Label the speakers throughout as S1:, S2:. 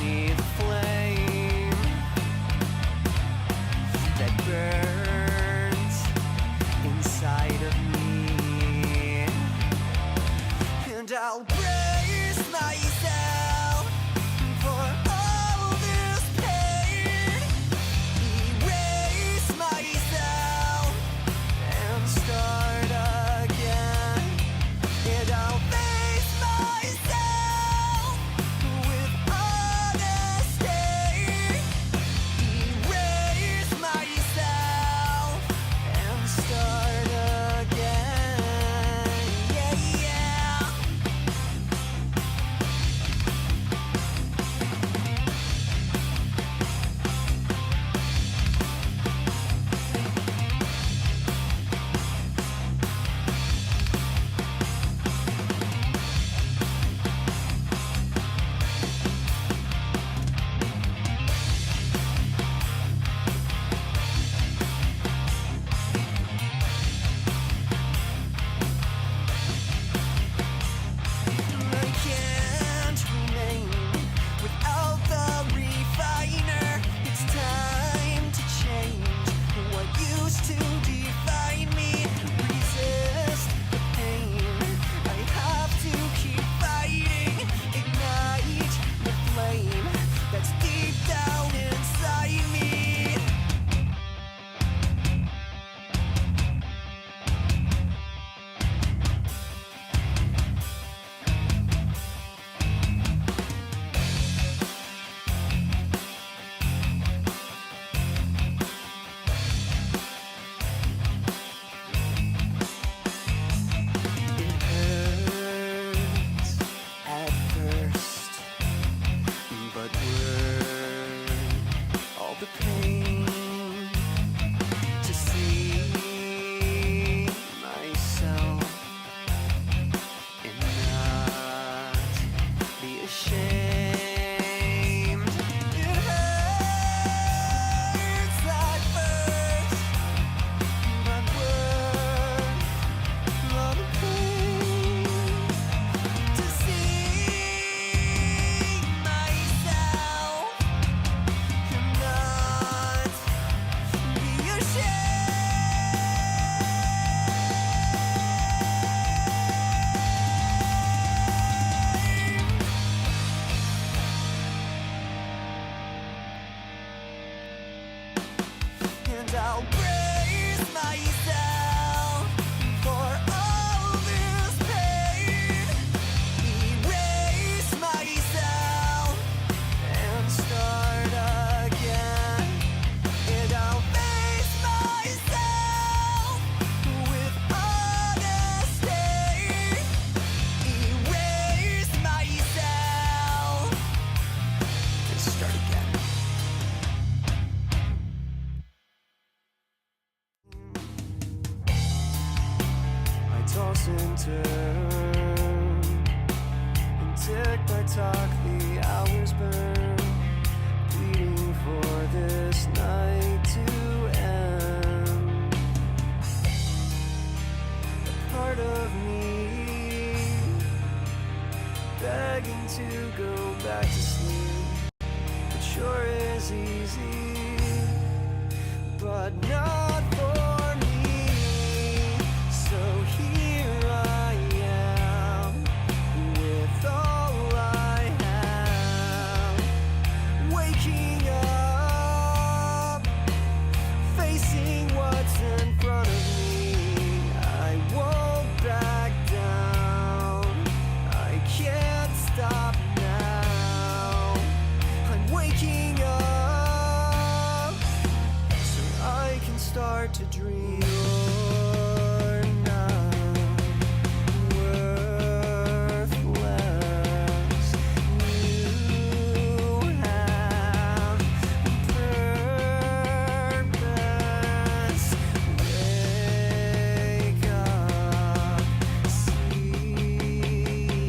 S1: me the flame that burns inside of me, and I'll brace myself for all this pain, erase myself and start again, and I'll face myself with honesty, erase myself and start again, yeah. I can't remain without the refiner. It's time to change what used to define me. Resist the pain, I have to keep fighting. Ignite the flame that's deep down inside me. It hurts at first, but worth all the pain to see myself and not be ashamed. It hurts at first, but worth all the pain to see myself and not be ashamed. And I'll brace myself for all this pain, erase myself and start again, and I'll face myself with honesty, erase myself and start again. I toss and turn and tick by talk, the hours burn, pleading for this night to end. A part of me begging to go back to sleep. It sure is easy, but not for me. So here I am with all I have, waking up, facing what's in front of me. I won't back down, I can't stop now. I'm waking up so I can start to dream. You're not worthless. You have purpose. Wake up, see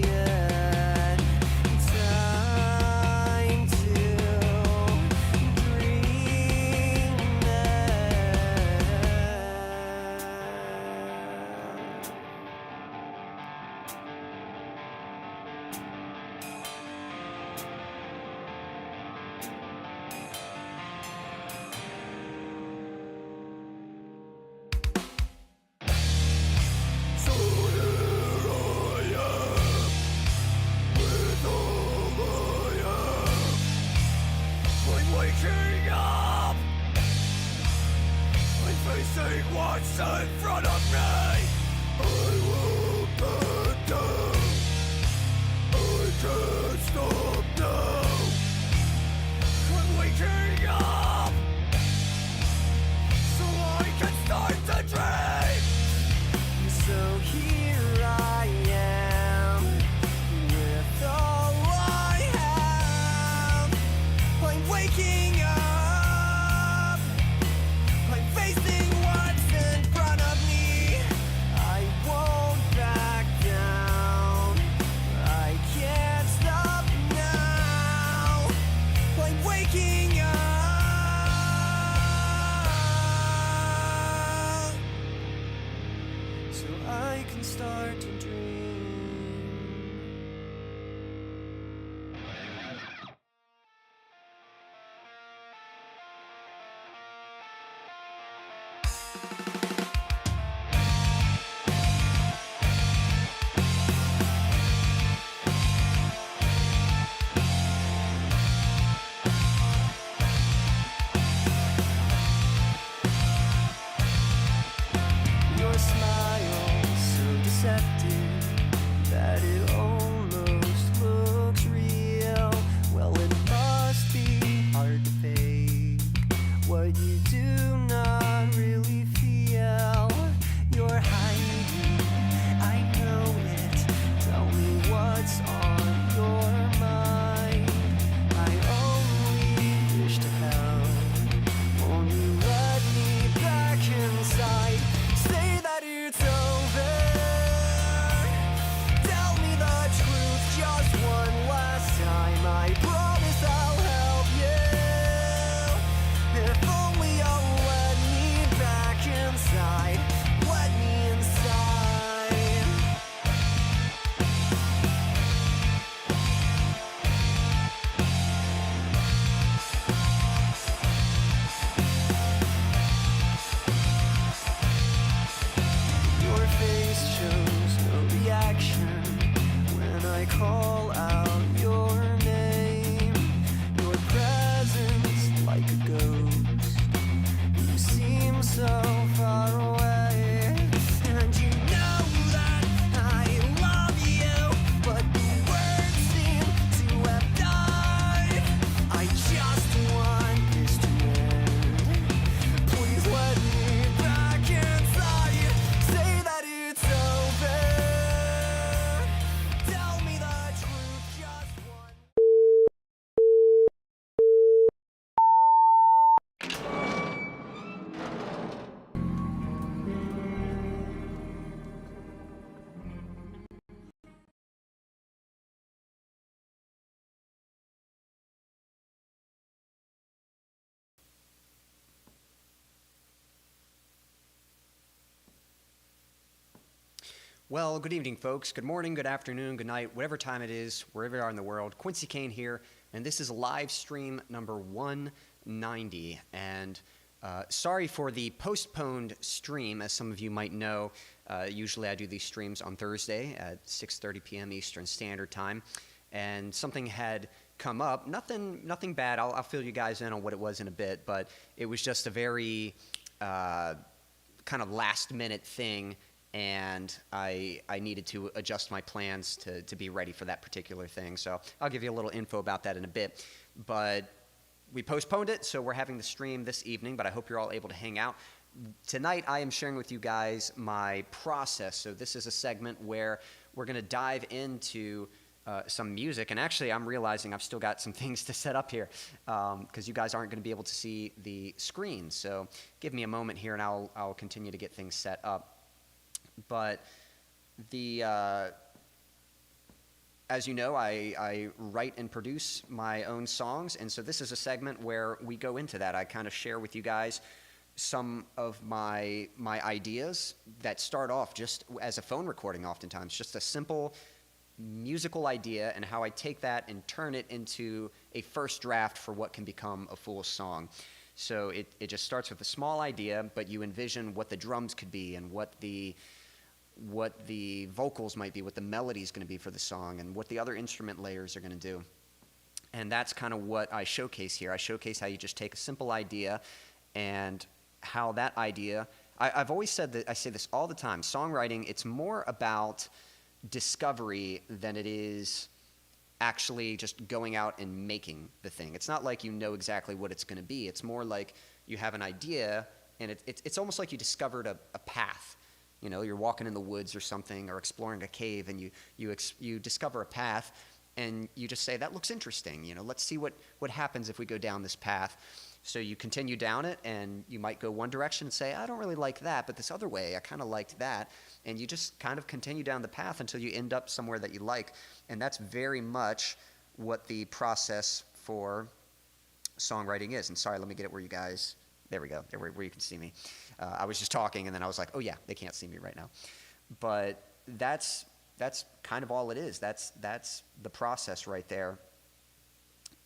S1: it. Time to dream it. waking up. I'm facing what's in front of me. I won't back down. I can't stop now. I'm waking up so I can start to dream. So here I am with all I have. I'm waking up. I'm facing what's in front of me. I won't back down. I can't stop now. I'm waking up so I can start to dream. Your smile so deceptive that it almost looks real. Well, it must be hard to fake what you do not really feel. You're hiding, I know it. Tell me what's on your mind. I only wish to help. Won't you let me back inside? Say that it's over. Tell me the truth just one last time. I promise I'll help you. If only you'll let me back inside. Let me inside. Your face shows no reaction when I call out your name. Your presence like a ghost. You seem so far away, and you know that I love you, but the words seem to have died. I just want this to end. Please let me back inside. Say that it's over. Tell me the truth just one.
S2: Well, good evening, folks. Good morning, good afternoon, good night, whatever time it is, wherever you are in the world. Quincy Kane here, and this is live stream number 190. And sorry for the postponed stream, as some of you might know. Usually I do these streams on Thursday at 6:30 p.m. Eastern Standard Time, and something had come up. Nothing bad. I'll fill you guys in on what it was in a bit, but it was just a very kind of last-minute thing. And I needed to adjust my plans to be ready for that particular thing. So I'll give you a little info about that in a bit. But we postponed it, so we're having the stream this evening, but I hope you're all able to hang out. Tonight I am sharing with you guys my process. So this is a segment where we're going to dive into some music. And actually I'm realizing I've still got some things to set up here because you guys aren't going to be able to see the screen. So give me a moment here and I'll continue to get things set up. But as you know, I write and produce my own songs, and so this is a segment where we go into that. I kind of share with you guys some of my ideas that start off just as a phone recording oftentimes, just a simple musical idea, and how I take that and turn it into a first draft for what can become a full song. So it just starts with a small idea, but you envision what the drums could be and what the vocals might be, what the melody is going to be for the song, and what the other instrument layers are going to do. And that's kind of what I showcase here. I showcase how you just take a simple idea and how that idea, I've always said that, I say this all the time, songwriting, it's more about discovery than it is actually just going out and making the thing. It's not like you know exactly what it's going to be. It's more like you have an idea, and it's almost like you discovered a path. You know, you're walking in the woods or something, or exploring a cave, and you discover a path, and you just say, that looks interesting. You know, let's see what happens if we go down this path. So you continue down it, and you might go one direction and say, I don't really like that, but this other way, I kind of liked that. And you just kind of continue down the path until you end up somewhere that you like. And that's very much what the process for songwriting is. And sorry, let me get it where you guys, there we go, there where you can see me. I was just talking, and then I was like, oh yeah, they can't see me right now. But that's kind of all it is. That's the process right there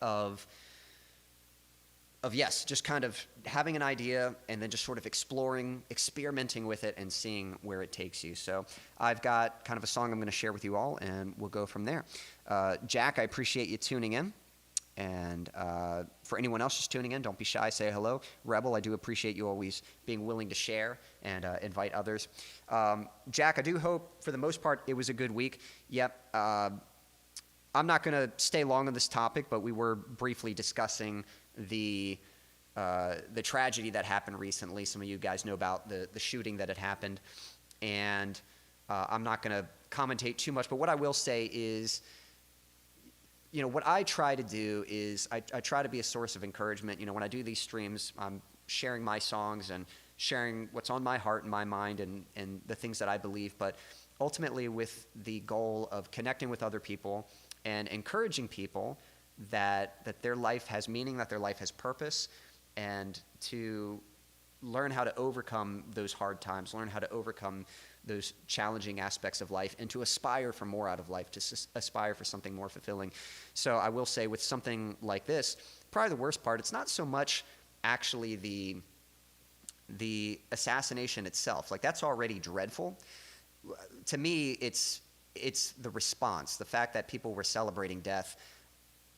S2: of yes, just kind of having an idea and then just sort of experimenting with it and seeing where it takes you. So I've got kind of a song I'm going to share with you all, and we'll go from there. Jack, I appreciate you tuning in. And for anyone else just tuning in, don't be shy, say hello. Rebel, I do appreciate you always being willing to share and invite others. Jack, I do hope, for the most part, it was a good week. Yep. I'm not going to stay long on this topic, but we were briefly discussing the tragedy that happened recently. Some of you guys know about the shooting that had happened, and I'm not going to commentate too much, but what I will say is, you know, what I try to do is I try to be a source of encouragement. You know, when I do these streams, I'm sharing my songs and sharing what's on my heart and my mind and the things that I believe, but ultimately with the goal of connecting with other people and encouraging people that their life has meaning, that their life has purpose, and to learn how to overcome those hard times, learn how to overcome those challenging aspects of life, and to aspire for more out of life, to aspire for something more fulfilling. So I will say with something like this, probably the worst part, it's not so much actually the assassination itself. Like, that's already dreadful. To me, it's the response, the fact that people were celebrating death.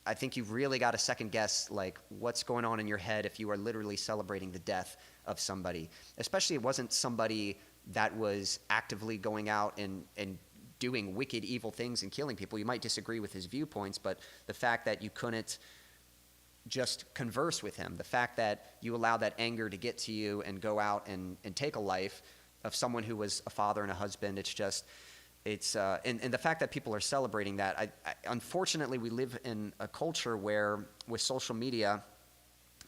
S2: I think you've really got to second guess, like, what's going on in your head if you are literally celebrating the death of somebody. Especially it wasn't somebody that was actively going out and doing wicked, evil things and killing people. You might disagree with his viewpoints, but the fact that you couldn't just converse with him, the fact that you allowed that anger to get to you and go out and take a life of someone who was a father and a husband, and the fact that people are celebrating that. Unfortunately, we live in a culture where, with social media,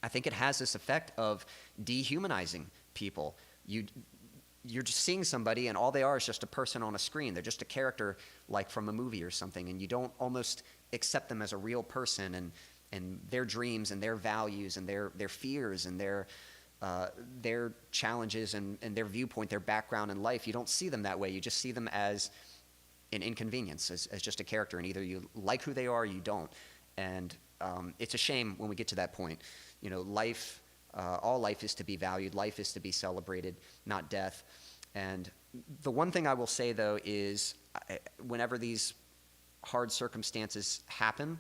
S2: I think it has this effect of dehumanizing people. You're just seeing somebody, and all they are is just a person on a screen. They're just a character, like from a movie or something, and you don't almost accept them as a real person and their dreams and their values and their fears and their challenges and their viewpoint, their background in life. You don't see them that way. You just see them as an inconvenience, as just a character, and either you like who they are or you don't. And it's a shame when we get to that point. You know, life, all life is to be valued. Life is to be celebrated, not death. And the one thing I will say, though, is whenever these hard circumstances happen,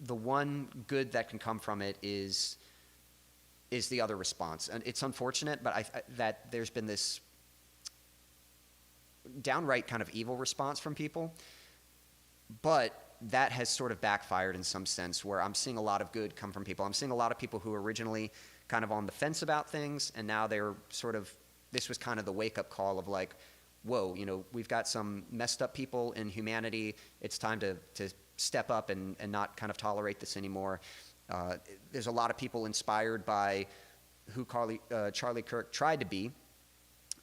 S2: the one good that can come from it is the other response. And it's unfortunate, but that there's been this downright kind of evil response from people. But that has sort of backfired in some sense, where I'm seeing a lot of good come from people. I'm seeing a lot of people who were originally kind of on the fence about things, and now they're sort of, this was kind of the wake-up call of like, whoa, you know, we've got some messed up people in humanity. It's time to step up and not kind of tolerate this anymore. There's a lot of people inspired by who Charlie Kirk tried to be,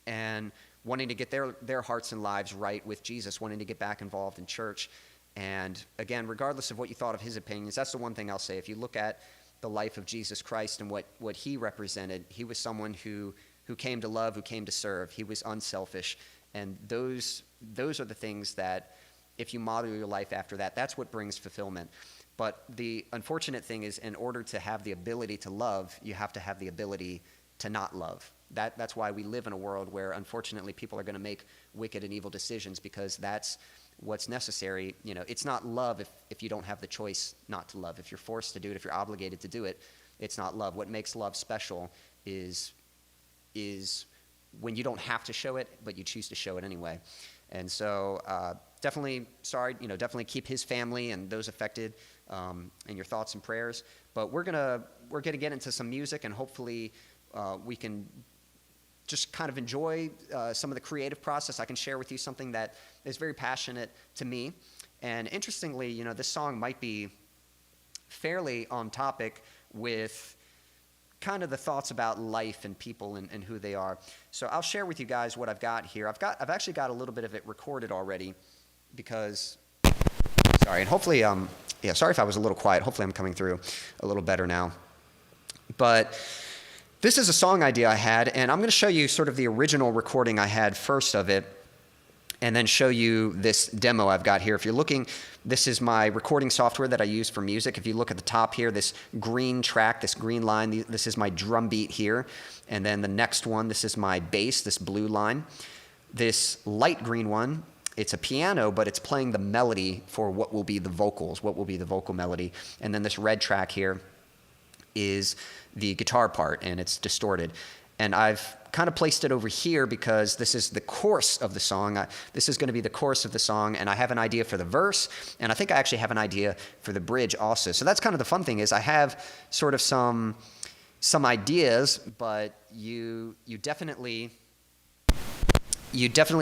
S2: and wanting to get their hearts and lives right with Jesus, wanting to get back involved in church. And again, regardless of what you thought of his opinions, that's the one thing I'll say. If you look at the life of Jesus Christ and what he represented, he was someone who came to love, who came to serve. He was unselfish. And those are the things that, if you model your life after that, that's what brings fulfillment. But the unfortunate thing is, in order to have the ability to love, you have to have the ability to not love. That's why we live in a world where, unfortunately, people are going to make wicked and evil decisions, because that's what's necessary. You know, it's not love if you don't have the choice not to love. If you're forced to do it, if you're obligated to do it, it's not love. What makes love special is when you don't have to show it, but you choose to show it anyway. And so definitely sorry, you know, definitely keep his family and those affected in your thoughts and prayers. But we're gonna get into some music, and hopefully we can just kind of enjoy some of the creative process. I can share with you something that is very passionate to me. And interestingly, you know, this song might be fairly on topic with kind of the thoughts about life and people and who they are. So I'll share with you guys what I've got here. I've actually got a little bit of it recorded already because, sorry, and hopefully, yeah, sorry if I was a little quiet. Hopefully I'm coming through a little better now. But this is a song idea I had, and I'm going to show you sort of the original recording I had first of it, and then show you this demo I've got here. If you're looking, this is my recording software that I use for music. If you look at the top here, this green track, this green line, this is my drum beat here. And then the next one, this is my bass, this blue line. This light green one, it's a piano, but it's playing the melody for what will be the vocals, what will be the vocal melody. And then this red track here is the guitar part, and it's distorted. And I've kind of placed it over here because this is the chorus of the song. This is going to be the chorus of the song, and I have an idea for the verse, and I think I actually have an idea for the bridge also. So that's kind of the fun thing, is I have sort of some ideas, but you definitely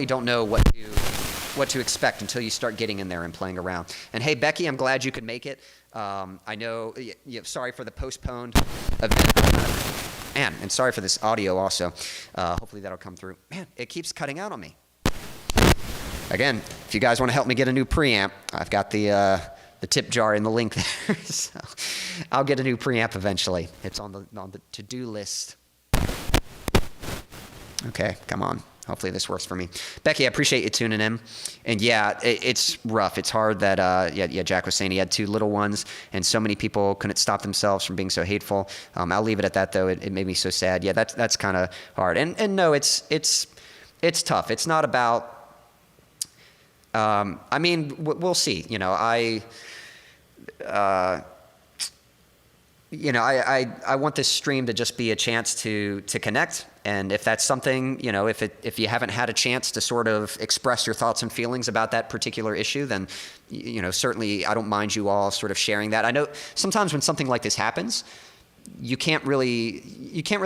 S2: don't know what to expect until you start getting in there and playing around. And hey, Becky, I'm glad you could make it. I know, sorry for the postponed event. Man, and sorry for this audio also. Hopefully that'll come through. Man, it keeps cutting out on me. Again, if you guys want to help me get a new preamp, I've got the tip jar in the link there. So I'll get a new preamp eventually. It's on the to-do list. Okay, come on. Hopefully this works for me. Becky, I appreciate you tuning in. And yeah, it's rough. It's hard that, Jack was saying he had 2 little ones, and so many people couldn't stop themselves from being so hateful. I'll leave it at that, though. It made me so sad. Yeah, that's kind of hard. And no, it's tough. It's not about, I mean, we'll see. You know, I want this stream to just be a chance to connect. And if that's something, you know, if you haven't had a chance to sort of express your thoughts and feelings about that particular issue, then, you know, certainly I don't mind you all sort of sharing that. I know sometimes when something like this happens, you can't really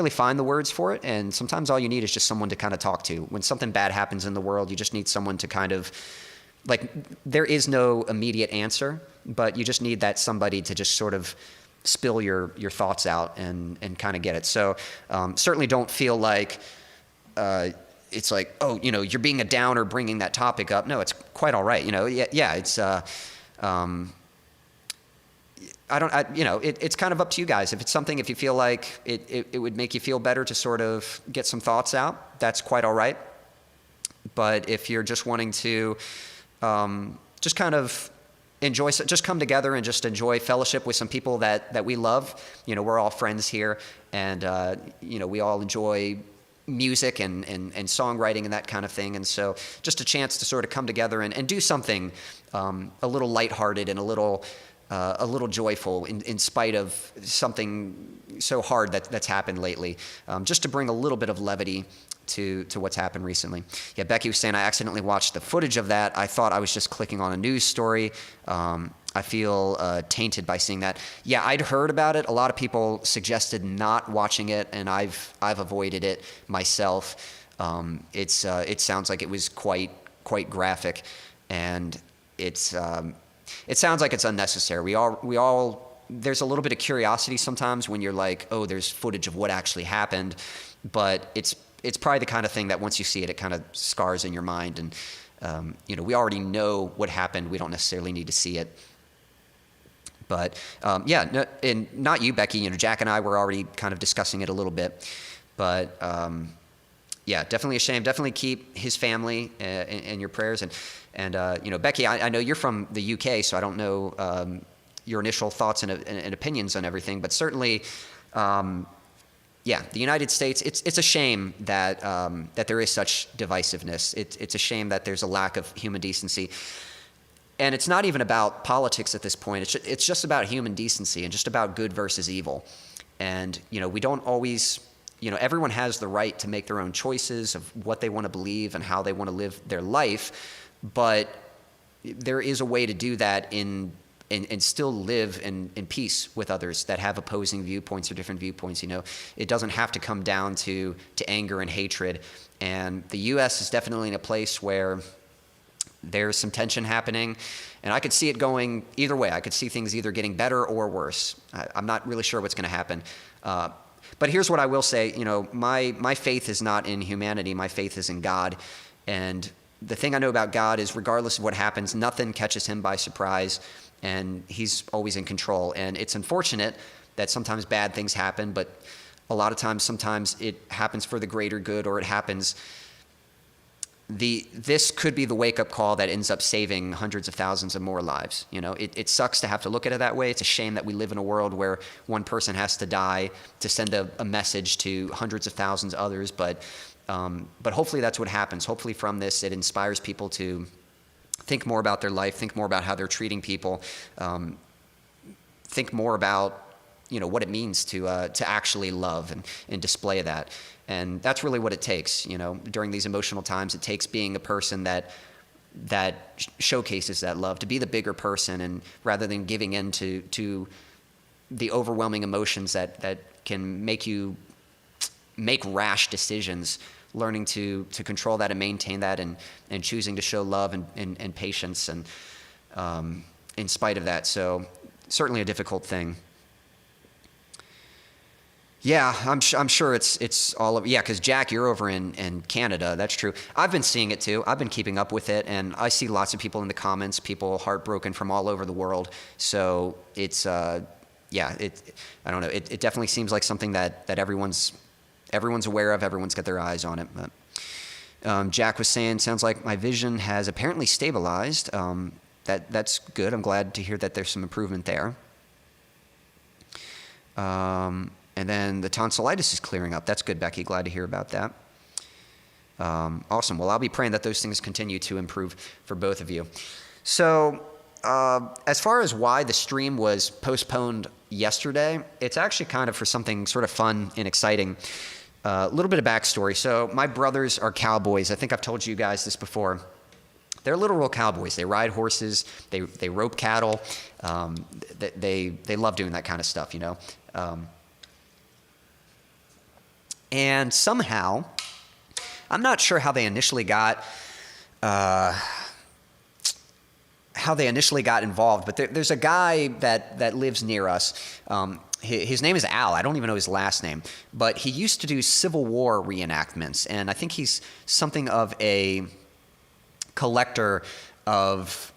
S2: find the words for it. And sometimes all you need is just someone to kind of talk to. When something bad happens in the world, you just need someone to kind of, like, there is no immediate answer, but you just need that somebody to just sort of spill your thoughts out and kind of get it. So certainly don't feel like it's like, oh, you know, you're being a downer bringing that topic up. No, it's quite all right. You know, yeah, it's it's kind of up to you guys. If it's something, if you feel like it would make you feel better to sort of get some thoughts out, that's quite all right. But if you're just wanting to just kind of just come together and just enjoy fellowship with some people that we love. You know, we're all friends here, and you know, we all enjoy music and songwriting and that kind of thing. And so just a chance to sort of come together and do something a little lighthearted and a little joyful in spite of something so hard that's happened lately, just to bring a little bit of levity to what's happened recently. Yeah, Becky was saying, I accidentally watched the footage of that. I thought I was just clicking on a news story. I feel tainted by seeing that. Yeah, I'd heard about it. A lot of people suggested not watching it, and I've avoided it myself. It sounds like it was quite graphic, and it sounds like it's unnecessary. We all there's a little bit of curiosity sometimes when you're like, oh, there's footage of what actually happened, but it's probably the kind of thing that once you see it, it kind of scars in your mind. And, you know, we already know what happened. We don't necessarily need to see it. But, yeah, no, and not you, Becky. You know, Jack and I were already kind of discussing it a little bit. But, yeah, definitely a shame. Definitely keep his family in your prayers. And you know, Becky, I know you're from the UK, so I don't know your initial thoughts and opinions on everything. But certainly, yeah, the United States, it's a shame that there is such divisiveness. It's a shame that there's a lack of human decency. And it's not even about politics at this point. It's just about human decency and just about good versus evil. And, we don't always, everyone has the right to make their own choices of what they want to believe and how they want to live their life. But there is a way to do that and still live in peace with others that have opposing viewpoints or different viewpoints. It doesn't have to come down to anger and hatred. And the U.S. is definitely in a place where there's some tension happening, and I could see it going either way. I could see things either getting better or worse. I'm not really sure what's going to happen. But here's what I will say. My faith is not in humanity. My faith is in God. And the thing I know about God is regardless of what happens, nothing catches him by surprise, and he's always in control. And it's unfortunate that sometimes bad things happen, but a lot of times, sometimes it happens for the greater good, or it happens this could be the wake-up call that ends up saving hundreds of thousands of more lives. It sucks to have to look at it that way. It's a shame that we live in a world where one person has to die to send a message to hundreds of thousands of others. But hopefully that's what happens. Hopefully from this, it inspires people to think more about their life, think more about how they're treating people, think more about what it means to actually love and display that. And that's really what it takes, during these emotional times. It takes being a person that showcases that love, to be the bigger person, and rather than giving in to the overwhelming emotions that can make you make rash decisions, learning to control that and maintain that, and choosing to show love and patience and in spite of that. So certainly a difficult thing. Yeah, I'm sure it's all of, yeah, because Jack, you're over in Canada. That's true. I've been seeing it too. I've been keeping up with it, and I see lots of people in the comments, people heartbroken from all over the world. So it's, I don't know. It definitely seems like something that everyone's aware of. Everyone's got their eyes on it. But Jack was saying, sounds like my vision has apparently stabilized. That's good. I'm glad to hear that there's some improvement there. And then the tonsillitis is clearing up. That's good, Becky. Glad to hear about that. Awesome. Well, I'll be praying that those things continue to improve for both of you. So as far as why the stream was postponed yesterday, it's actually kind of for something sort of fun and exciting. A little bit of backstory. So my brothers are cowboys. I think I've told you guys this before. They're literal cowboys. They ride horses. They rope cattle. They love doing that kind of stuff, And somehow, I'm not sure how they initially got involved, but there's a guy that lives near us. His name is Al. I don't even know his last name, but he used to do Civil War reenactments, and I think he's something of a collector of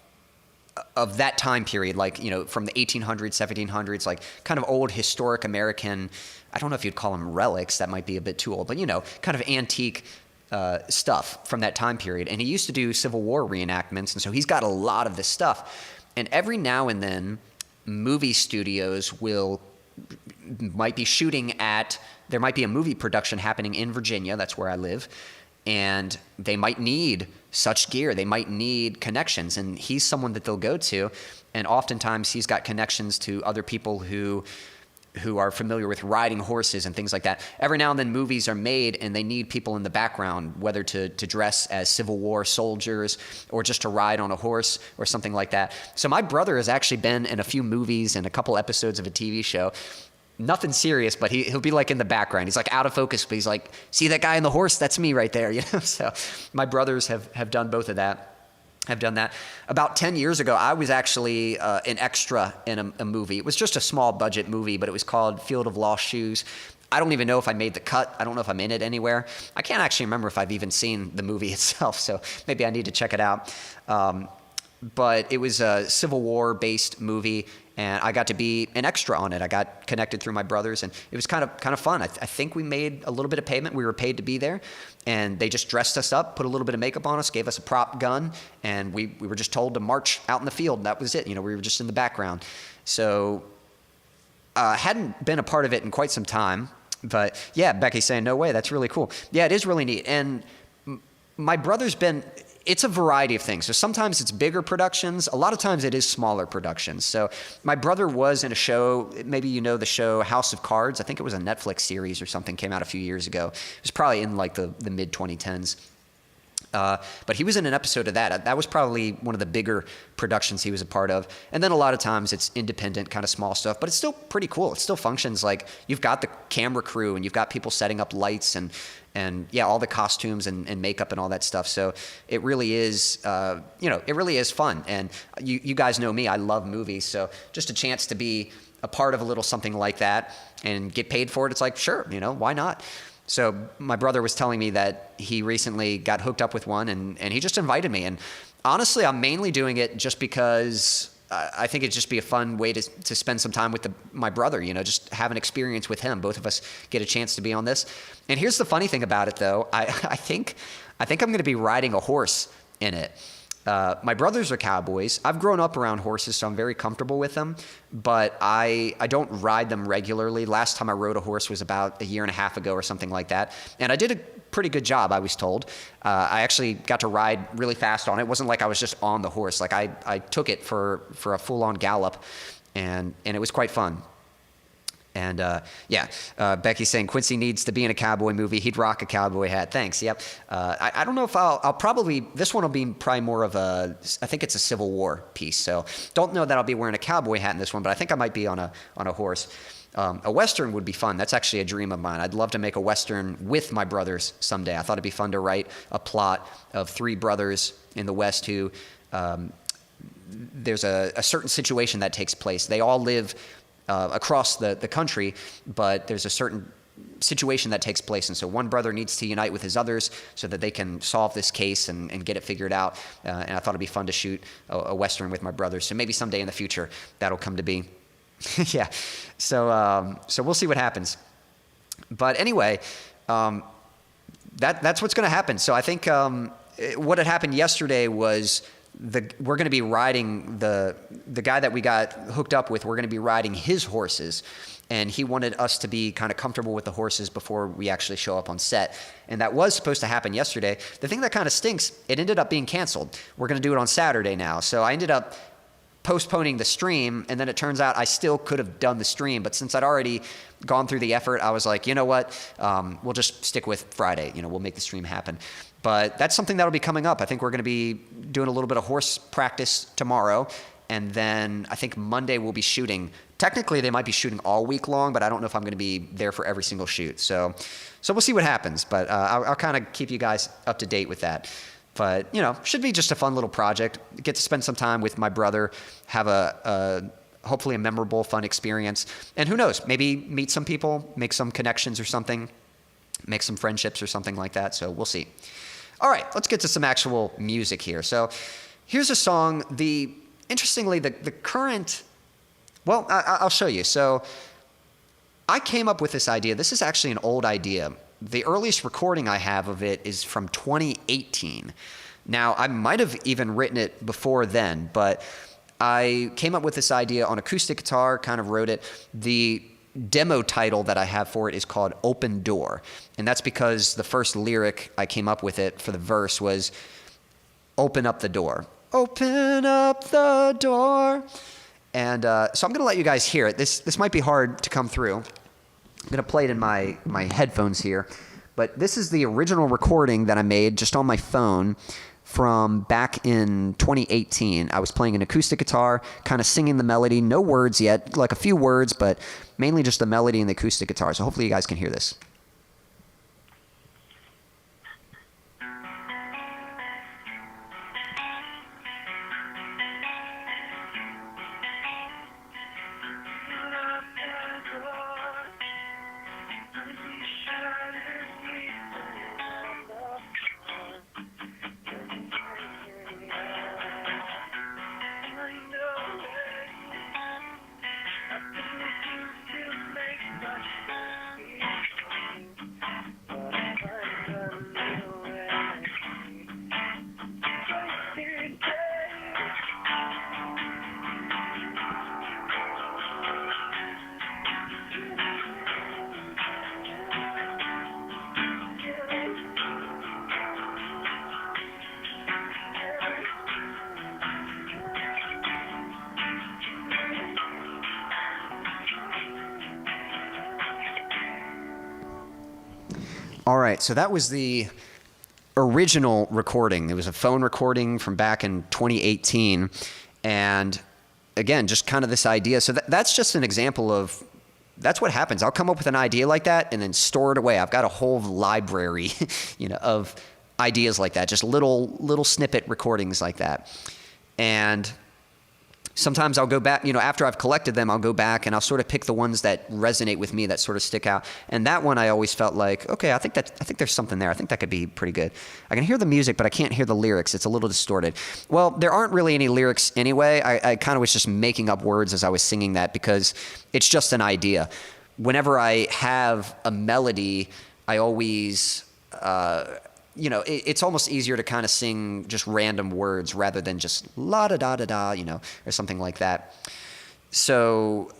S2: that time period, like, from the 1800s, 1700s, like kind of old historic American, I don't know if you'd call them relics, that might be a bit too old, but kind of antique stuff from that time period. And he used to do Civil War reenactments, and so he's got a lot of this stuff. And every now and then, movie studios might be shooting there might be a movie production happening in Virginia, that's where I live, and they might need such gear. They might need connections, and he's someone that they'll go to, and oftentimes he's got connections to other people who are familiar with riding horses and things like that. Every now and then movies are made, and they need people in the background, whether to dress as Civil War soldiers or just to ride on a horse or something like that. So my brother has actually been in a few movies and a couple episodes of a TV show. Nothing serious, but he'll be like in the background. He's like out of focus, but he's like, see that guy on the horse? That's me right there. So my brothers have done both of that. Have done that. About 10 years ago, I was actually an extra in a movie. It was just a small budget movie, but it was called Field of Lost Shoes. I don't even know if I made the cut. I don't know if I'm in it anywhere. I can't actually remember if I've even seen the movie itself, so maybe I need to check it out. But it was a Civil War-based movie, and I got to be an extra on it. I got connected through my brothers, and it was kind of fun. I think we made a little bit of payment. We were paid to be there, and they just dressed us up, put a little bit of makeup on us, gave us a prop gun, and we were just told to march out in the field, and that was it. We were just in the background. So hadn't been a part of it in quite some time, but yeah, Becky's saying, no way, that's really cool. Yeah, it is really neat. And my brother's been, it's a variety of things. So sometimes it's bigger productions. A lot of times it is smaller productions. So my brother was in a show, maybe you know the show House of Cards. I think it was a Netflix series or something, came out a few years ago. It was probably in like the mid 2010s. But he was in an episode of that. That was probably one of the bigger productions he was a part of. And then a lot of times it's independent, kind of small stuff, but it's still pretty cool. It still functions like you've got the camera crew and you've got people setting up lights and yeah, all the costumes and makeup and all that stuff. So it really is, it really is fun. And you guys know me, I love movies. So just a chance to be a part of a little something like that and get paid for it. It's like, sure, why not? So my brother was telling me that he recently got hooked up with one and he just invited me. And honestly, I'm mainly doing it just because I think it'd just be a fun way to spend some time with my brother, just have an experience with him. Both of us get a chance to be on this. And here's the funny thing about it, though. I think I'm going to be riding a horse in it. My brothers are cowboys. I've grown up around horses, so I'm very comfortable with them, but I don't ride them regularly. Last time I rode a horse was about a year and a half ago or something like that, and I did a pretty good job, I was told. I actually got to ride really fast on it. It wasn't like I was just on the horse. Like I took it for a full-on gallop, and it was quite fun. And Becky's saying Quincy needs to be in a cowboy movie. He'd rock a cowboy hat. Thanks. Yep. I don't know if I'll probably, this one will be probably more of I think it's a Civil War piece. So don't know that I'll be wearing a cowboy hat in this one, but I think I might be on a horse. A Western would be fun. That's actually a dream of mine. I'd love to make a Western with my brothers someday. I thought it'd be fun to write a plot of three brothers in the West who, there's a certain situation that takes place. They all live across the country, but there's a certain situation that takes place. And so one brother needs to unite with his others so that they can solve this case and get it figured out. And I thought it'd be fun to shoot a Western with my brothers. So maybe someday in the future that'll come to be. Yeah. So we'll see what happens. But anyway, that's what's going to happen. So I think what had happened yesterday was we're going to be riding the guy that we got hooked up with. We're going to be riding his horses, and he wanted us to be kind of comfortable with the horses before we actually show up on set. And that was supposed to happen yesterday. The thing that kind of stinks, it ended up being canceled. We're going to do it on Saturday now. So I ended up postponing the stream, and then it turns out I still could have done the stream, but since I'd already gone through the effort, I was like, you know what, we'll just stick with Friday. We'll make the stream happen. But that's something that'll be coming up. I think we're going to be doing a little bit of horse practice tomorrow, and then I think Monday we'll be shooting. Technically, they might be shooting all week long, but I don't know if I'm going to be there for every single shoot. So we'll see what happens, but I'll kind of keep you guys up to date with that. But, should be just a fun little project. Get to spend some time with my brother, have hopefully a memorable, fun experience. And who knows, maybe meet some people, make some connections or something, make some friendships or something like that. So we'll see. All right, let's get to some actual music here. So here's a song. Interestingly, the current, well, I'll show you. So I came up with this idea. This is actually an old idea. The earliest recording I have of it is from 2018. Now, I might have even written it before then, but I came up with this idea on acoustic guitar, kind of wrote it. The demo title that I have for it is called Open Door. And that's because the first lyric I came up with it for the verse was, open up the door. Open up the door. And so I'm going to let you guys hear it. This might be hard to come through. I'm going to play it in my headphones here. But this is the original recording that I made just on my phone from back in 2018. I was playing an acoustic guitar, kind of singing the melody, no words yet, like a few words, but mainly just the melody and the acoustic guitar. So hopefully you guys can hear this. All right, so that was the original recording. It was a phone recording from back in 2018. And again, just kind of this idea. So that's just an example of, that's what happens. I'll come up with an idea like that and then store it away. I've got a whole library, of ideas like that, just little snippet recordings like that. And sometimes I'll go back, after I've collected them, I'll go back and I'll sort of pick the ones that resonate with me, that sort of stick out. And that one I always felt like, okay, I think there's something there. I think that could be pretty good. I can hear the music, but I can't hear the lyrics. It's a little distorted. Well, there aren't really any lyrics anyway. I kind of was just making up words as I was singing that because it's just an idea. Whenever I have a melody, I always, it's almost easier to kind of sing just random words rather than just la da da da da, or something like that. So,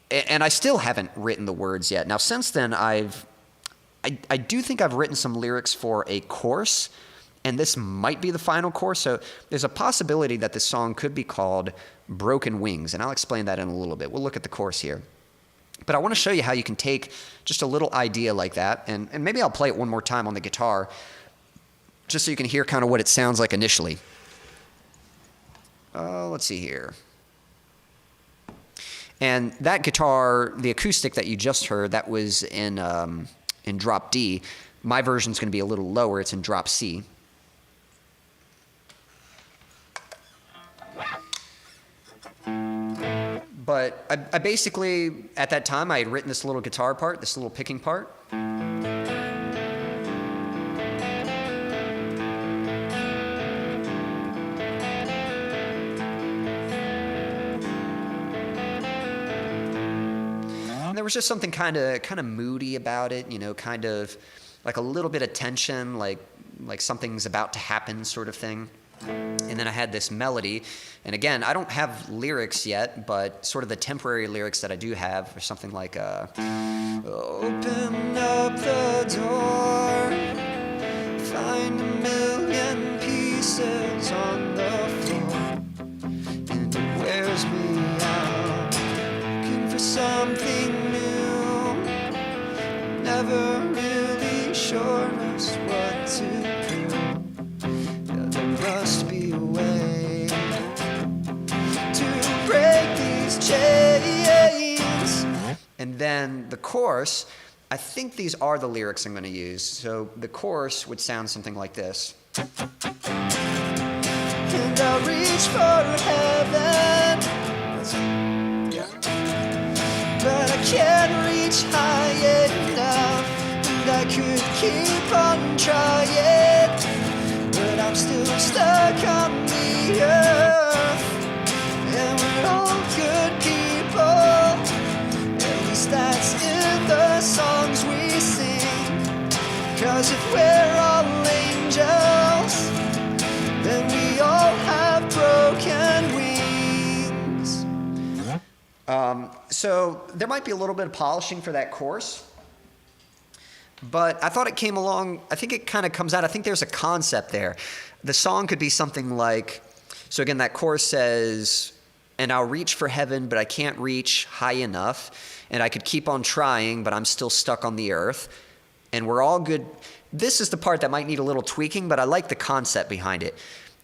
S2: and I still haven't written the words yet. Now, since then, I do think I've written some lyrics for a course, and this might be the final course. So there's a possibility that this song could be called Broken Wings, and I'll explain that in a little bit. We'll look at the course here. But I want to show you how you can take just a little idea like that, and maybe I'll play it one more time on the guitar, just so you can hear kind of what it sounds like initially. Let's see here. And that guitar, the acoustic that you just heard, that was in drop D. My version's going to be a little lower. It's in drop C. But I basically, at that time, I had written this little guitar part, this little picking part. There was just something kind of moody about it, kind of like a little bit of tension, like something's about to happen sort of thing. And then I had this melody, and again, I don't have lyrics yet, but sort of the temporary lyrics that I do have are something like, open up the door, find 1,000,000 pieces on the floor, and it wears me out, looking for something new, never really sure just what to do. There must be a way to break these chains. And then the chorus, I think these are the lyrics I'm going to use. So the chorus would sound something like this. And I'll reach for heaven, yeah, but I can't reach high enough, and I could keep on trying, but I'm still stuck on the earth, and we're all good people, at least that's in the songs we sing, 'cause if we're all angels, then we all have broken wings. So there might be a little bit of polishing for that chorus, but I thought it came along, I think it kind of comes out, I think there's a concept there. The song could be something like, so again, that chorus says, and I'll reach for heaven, but I can't reach high enough, and I could keep on trying, but I'm still stuck on the earth, and we're all good. This is the part that might need a little tweaking, but I like the concept behind it.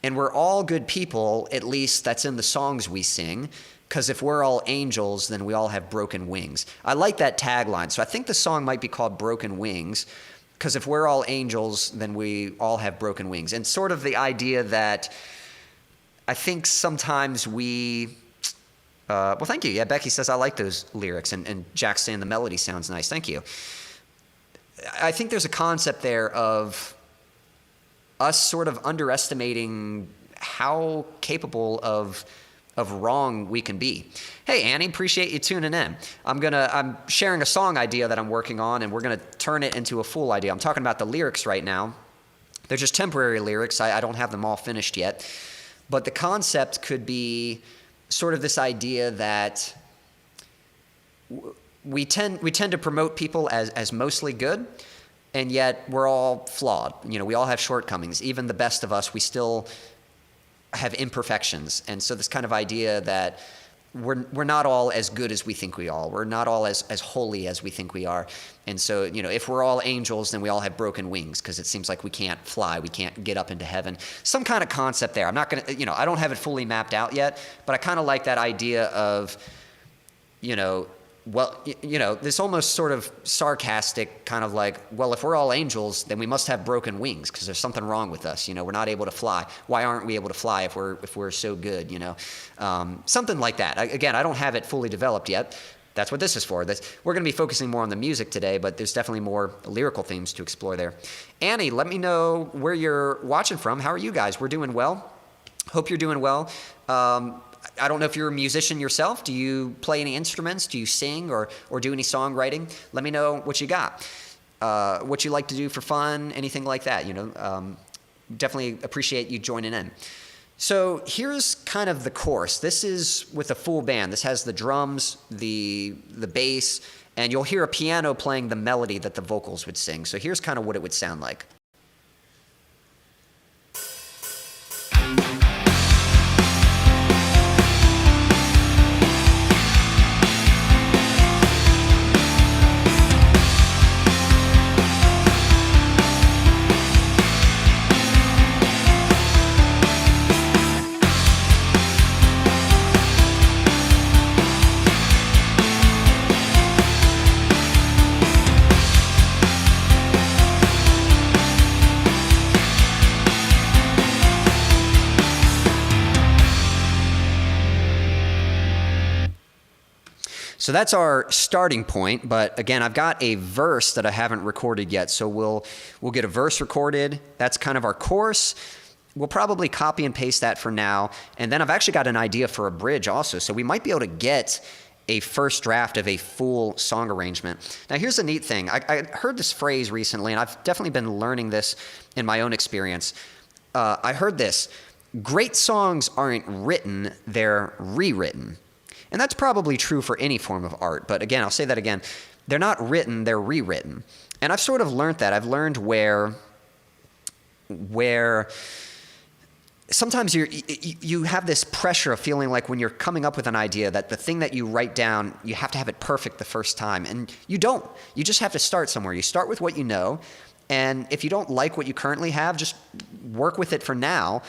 S2: And we're all good people, at least that's in the songs we sing, because if we're all angels, then we all have broken wings. I like that tagline. So I think the song might be called Broken Wings, because if we're all angels, then we all have broken wings. And sort of the idea that I think sometimes we, well, thank you. Yeah, Becky says, I like those lyrics. And Jack's saying the melody sounds nice. Thank you. I think there's a concept there of us sort of underestimating how capable of wrong we can be. Hey, Annie, appreciate you tuning in. I'm sharing a song idea that I'm working on, and we're gonna turn it into a full idea. I'm talking about the lyrics right now. They're just temporary lyrics. I don't have them all finished yet. But the concept could be sort of this idea that we tend to promote people as mostly good, and yet we're all flawed. We all have shortcomings. Even the best of us, we still have imperfections. And so this kind of idea that we're not all as good as we think we are. We're not all as holy as we think we are. And so, you know, if we're all angels, then we all have broken wings because it seems like we can't fly. We can't get up into heaven. Some kind of concept there. I'm not going to, you know, I don't have it fully mapped out yet, but I kind of like that idea of, you know, well, you know, this almost sort of sarcastic kind of like, well, if we're all angels, then we must have broken wings because there's something wrong with us. You know, we're not able to fly. Why aren't we able to fly if we're so good? You know, something like that. Again, I don't have it fully developed yet. That's what this is for. We're going to be focusing more on the music today, but there's definitely more lyrical themes to explore there. Annie, let me know where you're watching from. How are you guys? We're doing well. Hope you're doing well. I don't know if you're a musician yourself. Do you play any instruments? Do you sing or do any songwriting? Let me know what you got, what you like to do for fun, anything like that. You know, definitely appreciate you joining in. So here's kind of the course. This is with a full band. This has the drums, the bass, and you'll hear a piano playing the melody that the vocals would sing. So here's kind of what it would sound like. So that's our starting point, but again, I've got a verse that I haven't recorded yet, so we'll get a verse recorded. That's kind of our course. We'll probably copy and paste that for now, and then I've actually got an idea for a bridge also, so we might be able to get a first draft of a full song arrangement. Now here's the neat thing. I heard this phrase recently, and I've definitely been learning this in my own experience. I heard this: great songs aren't written, they're rewritten. And that's probably true for any form of art. But again, I'll say that again. They're not written, they're rewritten. And I've sort of learned that. I've learned where sometimes you have this pressure of feeling like when you're coming up with an idea that the thing that you write down, you have to have it perfect the first time. And you don't. You just have to start somewhere. You start with what you know. And if you don't like what you currently have, just work with it for now.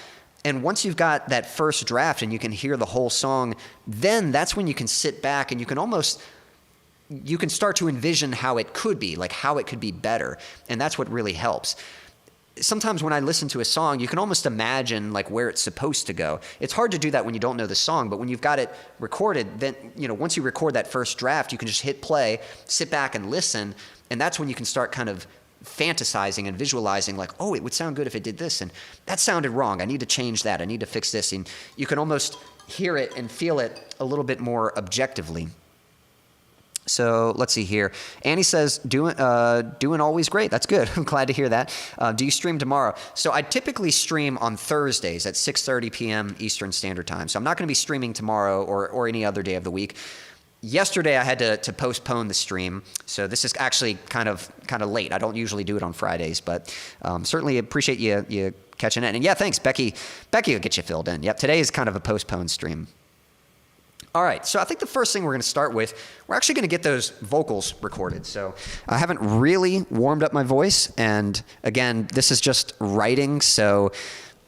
S2: And once you've got that first draft and you can hear the whole song, then that's when you can sit back and you can start to envision how it could be, like how it could be better. And that's what really helps. Sometimes when I listen to a song, you can almost imagine like where it's supposed to go. It's hard to do that when you don't know the song, but when you've got it recorded, then, you know, once you record that first draft, you can just hit play, sit back and listen. And that's when you can start kind of fantasizing and visualizing like, oh, it would sound good if it did this, and that sounded wrong. I need to change that. I need to fix this. And you can almost hear it and feel it a little bit more objectively. So let's see here. Annie says, doing always great. That's good. I'm glad to hear that. Do you stream tomorrow? So I typically stream on Thursdays at 6:30 p.m. Eastern Standard Time. So I'm not going to be streaming tomorrow or any other day of the week. Yesterday, I had to postpone the stream, so this is actually kind of late. I don't usually do it on Fridays, but certainly appreciate you catching it. And yeah, thanks, Becky. Becky will get you filled in. Yep, today is kind of a postponed stream. All right, so I think the first thing we're going to start with, we're actually going to get those vocals recorded. So I haven't really warmed up my voice, and again, this is just writing, so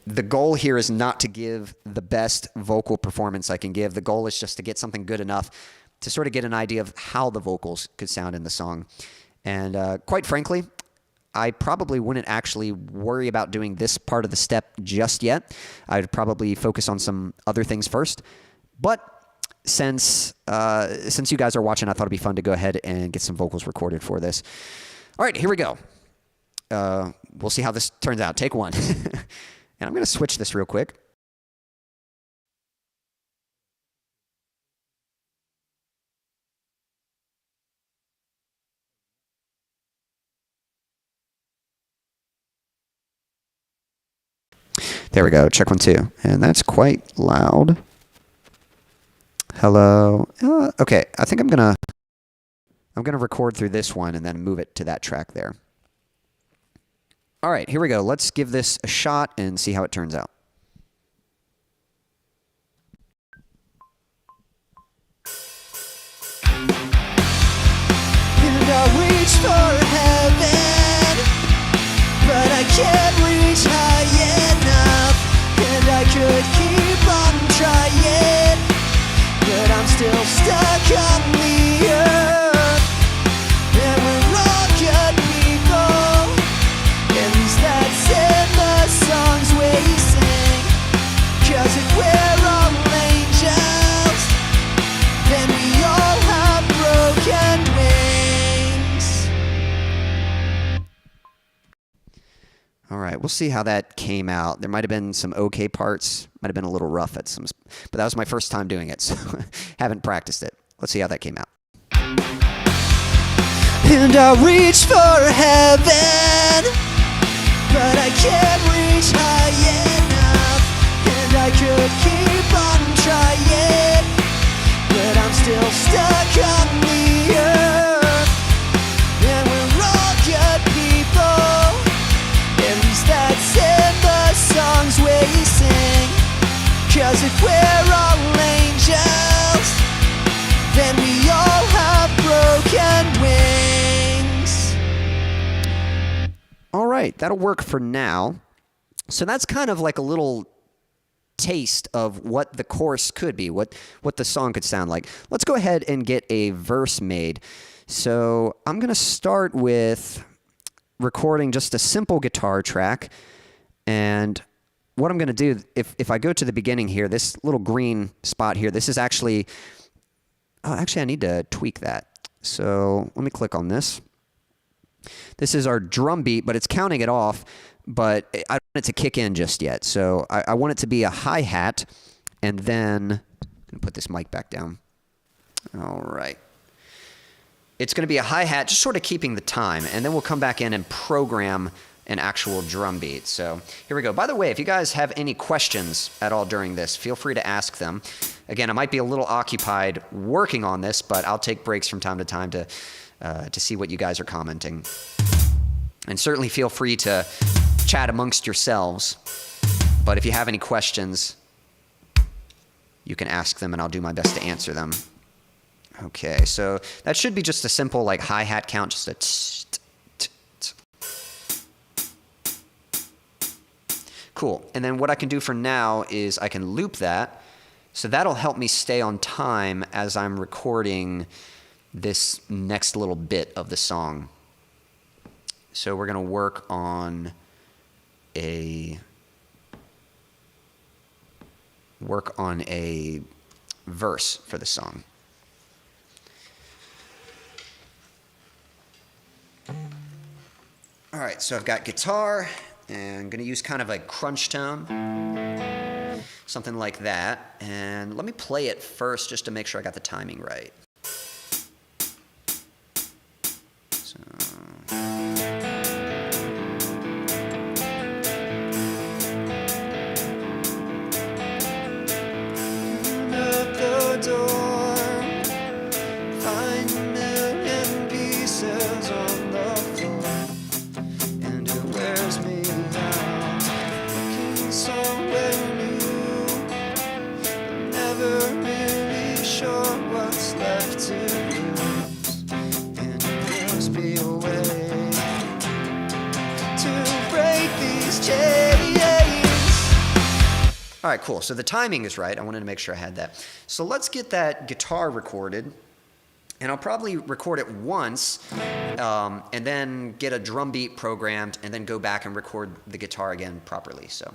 S2: the goal here is not to give the best vocal performance I can give. The goal is just to get something good enough to sort of get an idea of how the vocals could sound in the song. And quite frankly, I probably wouldn't actually worry about doing this part of the step just yet. I'd probably focus on some other things first. But since you guys are watching, I thought it'd be fun to go ahead and get some vocals recorded for this. All right, here we go. We'll see how this turns out. Take one. And I'm going to switch this real quick. There we go. Check 1, 2. And that's quite loud. Hello. Okay, I think I'm gonna record through this one and then move it to that track there. All right, here we go. Let's give this a shot and see how it turns out.
S1: for heaven, but I can't reach high enough. And I could keep on trying, but I'm still stuck on the earth. And we're all good people, at least that's in the songs we sing. 'Cause if we're all angels, then we all have broken wings.
S2: All right, we'll see how that came out. There might have been some okay parts, might have been a little rough at some, but that was my first time doing it, so haven't practiced it. Let's see how that came out.
S1: And I reach for heaven, but I can't reach high enough. And I could keep on trying, but I'm still stuck on the earth. And we're all good people, at least that's in the songs we sing. 'Cause if we're all angels, then we all have broken wings.
S2: All right, that'll work for now. So that's kind of like a little taste of what the chorus could be, what the song could sound like. Let's go ahead and get a verse made. So I'm going to start with recording just a simple guitar track. And what I'm going to do, if I go to the beginning here, this little green spot here, this is actually, oh, actually I need to tweak that. So let me click on this. This is our drum beat, but it's counting it off, but I don't want it to kick in just yet. So I want it to be a hi-hat, and then I'm going to put this mic back down. All right. It's going to be a hi-hat, just sort of keeping the time, and then we'll come back in and program an actual drum beat. So here we go. By the way, if you guys have any questions at all during this, feel free to ask them. Again, I might be a little occupied working on this, but I'll take breaks from time to time to see what you guys are commenting. And certainly feel free to chat amongst yourselves. But if you have any questions, you can ask them and I'll do my best to answer them. Okay, so that should be just a simple like hi-hat count, just a tss, tss, tss. Cool. And then what I can do for now is I can loop that. So that'll help me stay on time as I'm recording this next little bit of the song. So we're going to work on a verse for the song. All right, so I've got guitar, and I'm going to use kind of a crunch tone, something like that. And let me play it first just to make sure I got the timing right. So. All right, cool. So the timing is right. I wanted to make sure I had that. So let's get that guitar recorded. And I'll probably record it once and then get a drum beat programmed and then go back and record the guitar again properly. So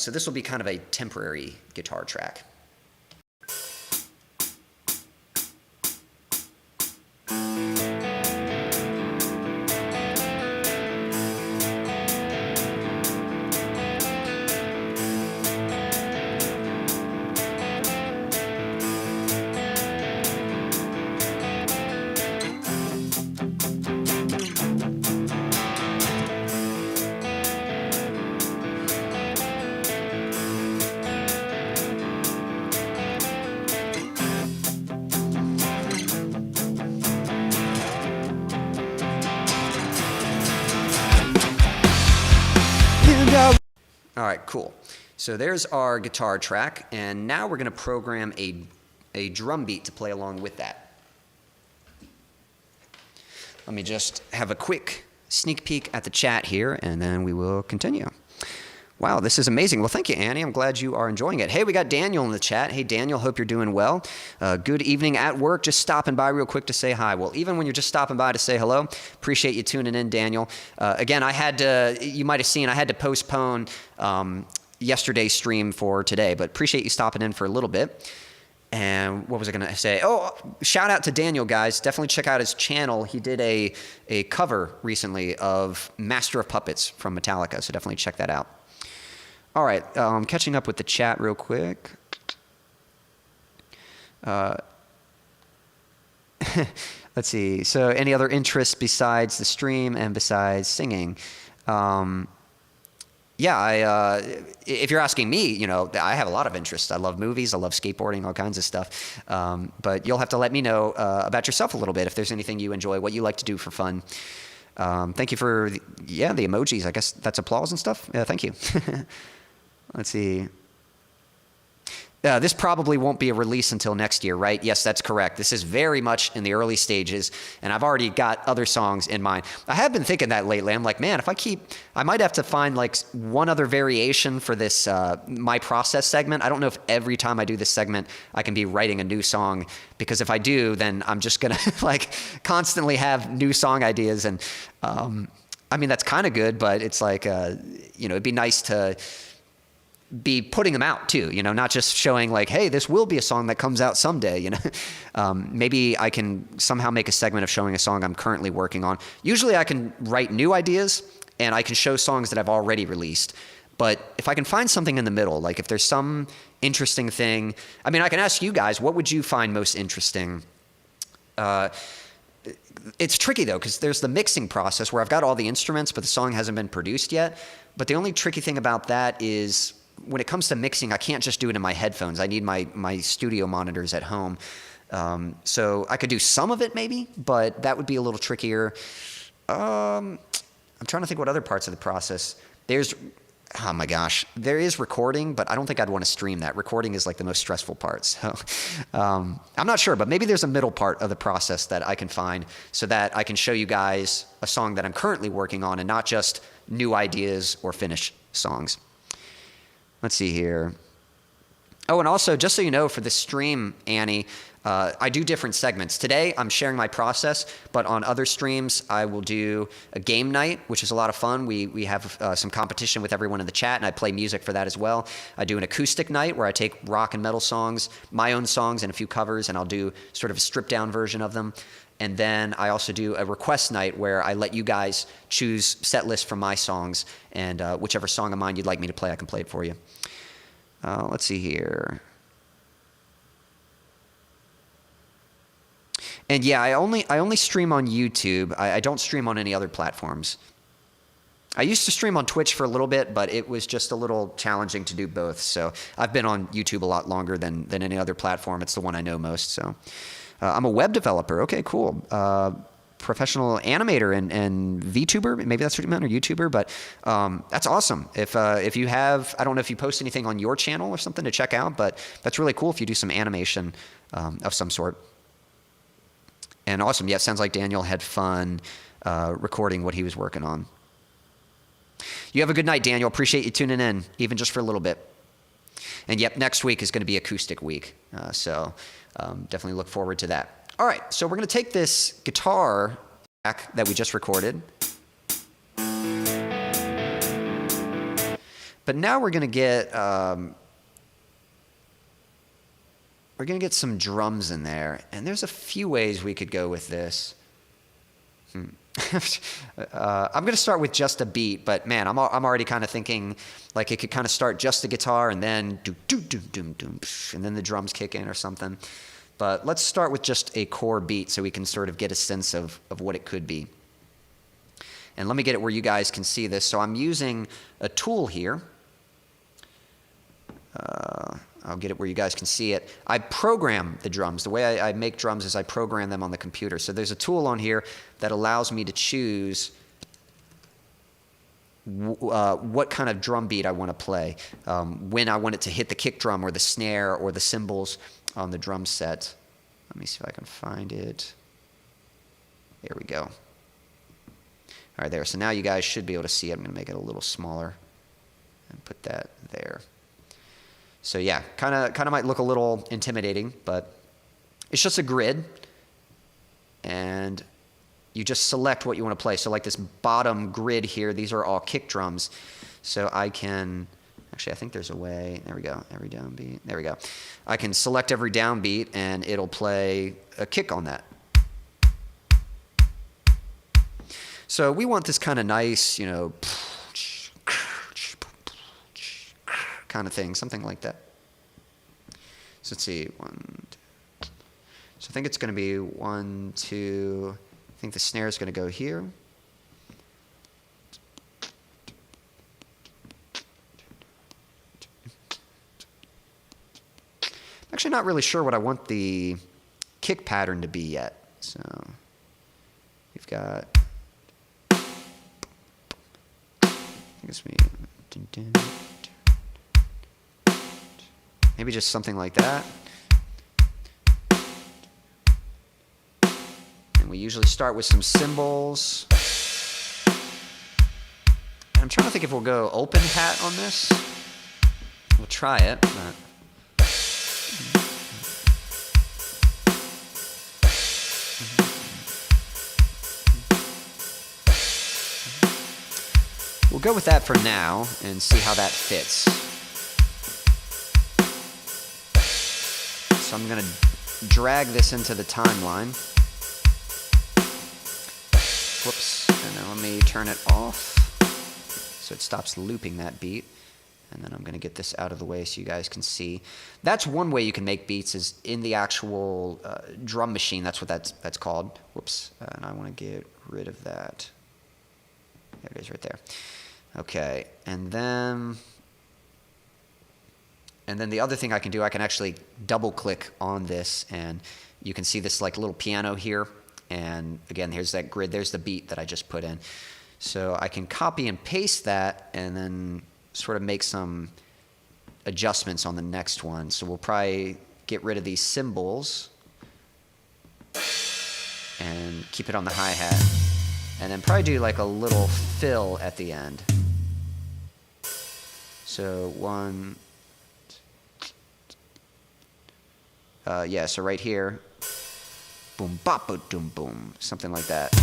S2: this will be kind of a temporary guitar track. All right, cool. So there's our guitar track, and now we're going to program a drum beat to play along with that. Let me just have a quick sneak peek at the chat here, and then we will continue. Wow, this is amazing. Well, thank you, Annie. I'm glad you are enjoying it. Hey, we got Daniel in the chat. Hey, Daniel, hope you're doing well. Good evening at work. Just stopping by real quick to say hi. Well, even when you're just stopping by to say hello, appreciate you tuning in, Daniel. Again, I had to, you might have seen, I had to postpone yesterday's stream for today, but appreciate you stopping in for a little bit. And what was I going to say? Oh, shout out to Daniel, guys. Definitely check out his channel. He did a cover recently of Master of Puppets from Metallica, so definitely check that out. All right, catching up with the chat real quick. Let's see. So any other interests besides the stream and besides singing? Yeah, if you're asking me, you know, I have a lot of interests. I love movies. I love skateboarding, all kinds of stuff. But you'll have to let me know about yourself a little bit if there's anything you enjoy, what you like to do for fun. Thank you for, the emojis. I guess that's applause and stuff. Yeah, thank you. Let's see. This probably won't be a release until next year, right? Yes, that's correct. This is very much in the early stages, and I've already got other songs in mind. I have been thinking that lately. I'm like, man, I might have to find like one other variation for this My Process segment. I don't know if every time I do this segment, I can be writing a new song, because if I do, then I'm just gonna like constantly have new song ideas. And I mean, that's kind of good, but it's like, it'd be nice to be putting them out too, not just showing like, hey, this will be a song that comes out someday, maybe I can somehow make a segment of showing a song I'm currently working on. Usually I can write new ideas and I can show songs that I've already released. But if I can find something in the middle, like if there's some interesting thing, I mean, I can ask you guys, what would you find most interesting? It's tricky though, because there's the mixing process where I've got all the instruments, but the song hasn't been produced yet. But the only tricky thing about that is, when it comes to mixing, I can't just do it in my headphones. I need my studio monitors at home. So I could do some of it maybe, but that would be a little trickier. I'm trying to think what other parts of the process. Oh my gosh, there is recording, but I don't think I'd want to stream that. Recording is like the most stressful part. So I'm not sure, but maybe there's a middle part of the process that I can find so that I can show you guys a song that I'm currently working on and not just new ideas or finished songs. Let's see here. Oh, and also, just so you know, for the stream, Annie, I do different segments. Today, I'm sharing my process, but on other streams, I will do a game night, which is a lot of fun. We have some competition with everyone in the chat, and I play music for that as well. I do an acoustic night where I take rock and metal songs, my own songs, and a few covers, and I'll do sort of a stripped-down version of them. And then I also do a request night where I let you guys choose set lists from my songs, and whichever song of mine you'd like me to play, I can play it for you. Let's see here. And yeah, I only stream on YouTube. I don't stream on any other platforms. I used to stream on Twitch for a little bit, but it was just a little challenging to do both. So I've been on YouTube a lot longer than any other platform. It's the one I know most. So I'm a web developer. Okay, cool. Professional animator and VTuber, maybe that's what you meant, or YouTuber, but that's awesome. If you have, I don't know if you post anything on your channel or something to check out, but that's really cool if you do some animation of some sort. And awesome, yeah, it sounds like Daniel had fun recording what he was working on. You have a good night, Daniel. Appreciate you tuning in, even just for a little bit. And yep, next week is going to be acoustic week, so definitely look forward to that. All right, so we're going to take this guitar track that we just recorded, but now we're going to get some drums in there, and there's a few ways we could go with this. I'm going to start with just a beat, but man, I'm already kind of thinking like it could kind of start just the guitar and then and then the drums kick in or something. But let's start with just a core beat so we can sort of get a sense of what it could be. And let me get it where you guys can see this. So I'm using a tool here. I'll get it where you guys can see it. I program the drums. The way I make drums is I program them on the computer. So there's a tool on here that allows me to choose what kind of drum beat I want to play, when I want it to hit the kick drum or the snare or the cymbals on the drum set. Let me see if I can find it. There we go. All right, there. So now you guys should be able to see it. I'm going to make it a little smaller and put that there. So yeah, kind of might look a little intimidating, but it's just a grid, and you just select what you want to play. So like this bottom grid here, these are all kick drums. So I can, actually I think there's a way, there we go, every downbeat, there we go. I can select every downbeat and it'll play a kick on that. So we want this kind of nice, you know, kind of thing, something like that. So let's see, so I think it's going to be 1, 2, I think the snare is going to go here. I'm actually not really sure what I want the kick pattern to be yet. So we've got, I guess maybe just something like that. And we usually start with some cymbals. I'm trying to think if we'll go open hat on this. We'll try it, but we'll go with that for now and see how that fits. So I'm going to drag this into the timeline. Whoops. And then let me turn it off so it stops looping that beat. And then I'm going to get this out of the way so you guys can see. That's one way you can make beats, is in the actual drum machine. That's what that's called. Whoops. And I want to get rid of that. There it is right there. Okay. And then the other thing I can do, I can actually double click on this, and you can see this like little piano here. And again, here's that grid. There's the beat that I just put in. So I can copy and paste that and then sort of make some adjustments on the next one. So we'll probably get rid of these cymbals and keep it on the hi-hat. And then probably do like a little fill at the end. So one, yeah, so right here, boom, bop, boom, boom, something like that.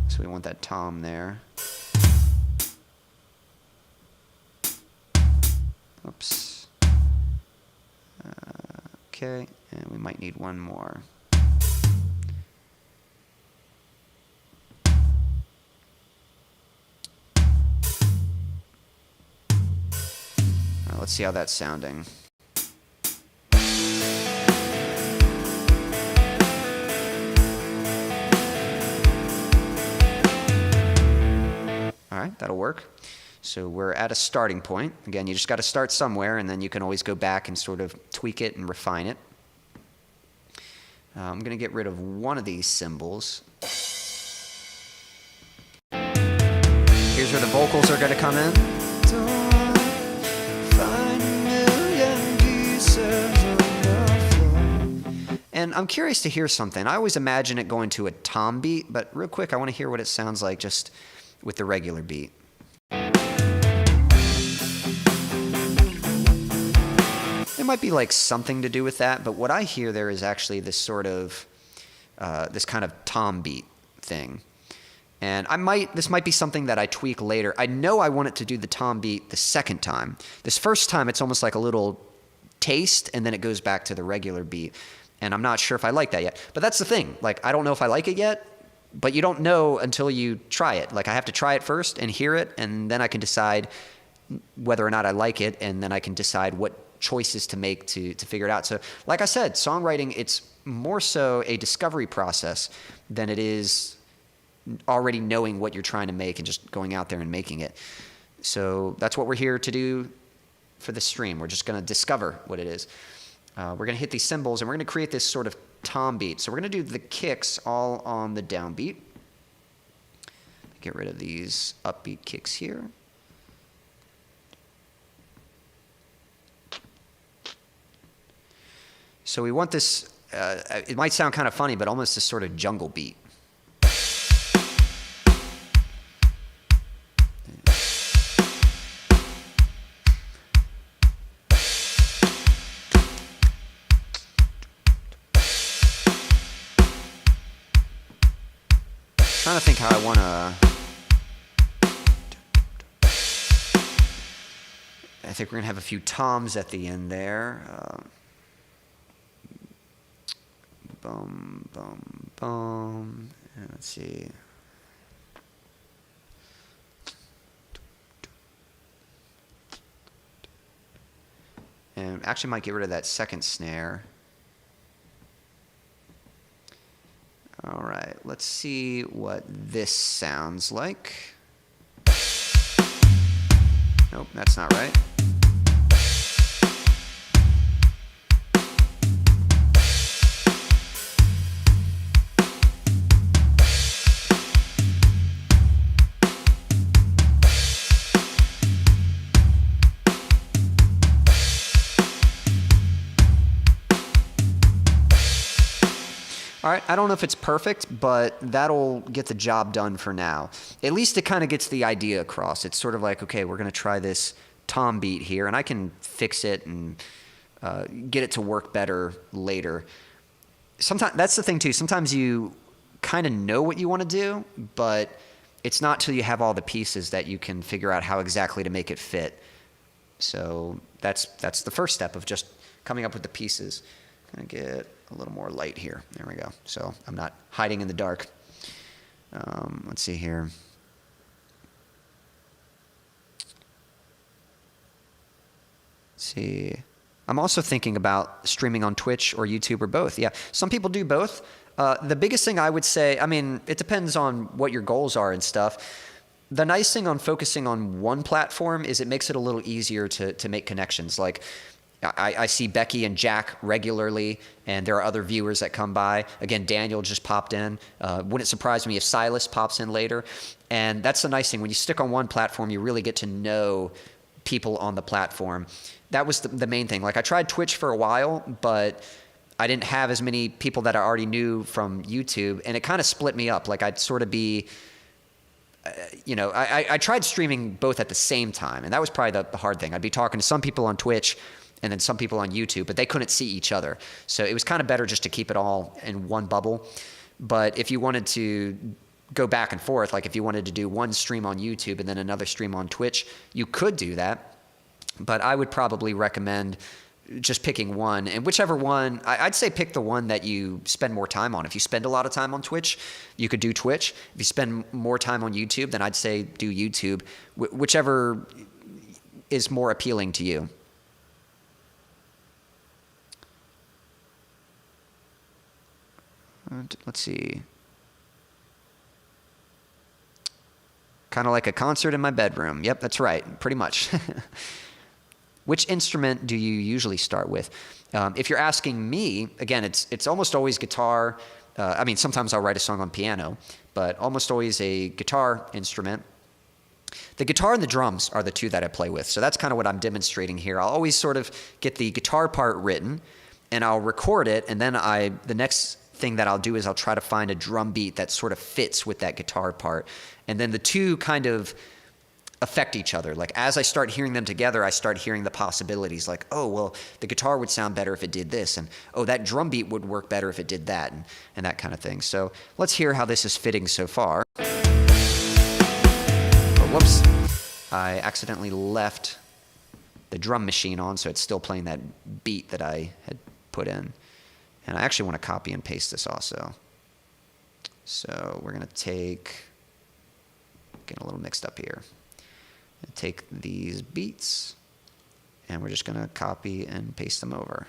S2: So we want that tom there. Oops. Okay, and we might need one more. Let's see how that's sounding. All right, that'll work. So we're at a starting point. Again, you just got to start somewhere, and then you can always go back and sort of tweak it and refine it. I'm going to get rid of one of these cymbals. Here's where the vocals are going to come in. And I'm curious to hear something. I always imagine it going to a tom beat, but real quick, I want to hear what it sounds like just with the regular beat. There might be like something to do with that, but what I hear there is actually this sort of, this kind of tom beat thing. And this might be something that I tweak later. I know I want it to do the tom beat the second time. This first time, it's almost like a little taste, and then it goes back to the regular beat. And I'm not sure if I like that yet. But that's the thing. Like, I don't know if I like it yet, but you don't know until you try it. Like, I have to try it first and hear it, and then I can decide whether or not I like it, and then I can decide what choices to make to figure it out. So, like I said, songwriting, it's more so a discovery process than it is already knowing what you're trying to make and just going out there and making it. So that's what we're here to do for this stream. We're just going to discover what it is. We're going to hit these cymbals, and we're going to create this sort of tom beat. So we're going to do the kicks all on the downbeat. Get rid of these upbeat kicks here. So we want this, it might sound kind of funny, but almost this sort of jungle beat. trying to think how I want to... I think we're going to have a few toms at the end there. Boom, boom, boom. And let's see. And actually might get rid of that second snare. All right, let's see what this sounds like. Nope, that's not right. All right, I don't know if it's perfect, but that'll get the job done for now. At least it kind of gets the idea across. It's sort of like, okay, we're going to try this tom beat here, and I can fix it and get it to work better later. Sometimes that's the thing too. Sometimes you kind of know what you want to do, but it's not till you have all the pieces that you can figure out how exactly to make it fit. So that's the first step of just coming up with the pieces. I'm gonna get a little more light here. There we go. So I'm not hiding in the dark. Let's see here. Let's see. I'm also thinking about streaming on Twitch or YouTube or both. Yeah, some people do both. The biggest thing I would say, I mean, it depends on what your goals are and stuff. The nice thing on focusing on one platform is it makes it a little easier to make connections. Like, I see Becky and Jack regularly, and there are other viewers that come by. Again, Daniel just popped in. Wouldn't surprise me if Silas pops in later. And that's the nice thing. When you stick on one platform, you really get to know people on the platform. That was the main thing. Like, I tried Twitch for a while, but I didn't have as many people that I already knew from YouTube, and it kind of split me up. Like, I'd sort of be... I tried streaming both at the same time, and that was probably the hard thing. I'd be talking to some people on Twitch and then some people on YouTube, but they couldn't see each other. So it was kind of better just to keep it all in one bubble. But if you wanted to go back and forth, like if you wanted to do one stream on YouTube and then another stream on Twitch, you could do that. But I would probably recommend just picking one, and whichever one, I'd say pick the one that you spend more time on. If you spend a lot of time on Twitch, you could do Twitch. If you spend more time on YouTube, then I'd say do YouTube, whichever is more appealing to you. Let's see. Kind of like a concert in my bedroom. Yep, that's right, pretty much. Which instrument do you usually start with? If you're asking me, again, it's almost always guitar. I mean, sometimes I'll write a song on piano, but almost always a guitar instrument. The guitar and the drums are the two that I play with, so that's kind of what I'm demonstrating here. I'll always sort of get the guitar part written, and I'll record it, and then the next thing that I'll do is I'll try to find a drum beat that sort of fits with that guitar part. And then the two kind of affect each other. Like, as I start hearing them together, I start hearing the possibilities. Like, oh, well, the guitar would sound better if it did this. And, oh, that drum beat would work better if it did that, and that kind of thing. So let's hear how this is fitting so far. Oh, whoops. I accidentally left the drum machine on, so it's still playing that beat that I had put in. And I actually want to copy and paste this also. So we're going to getting a little mixed up here. Take these beats, and we're just going to copy and paste them over.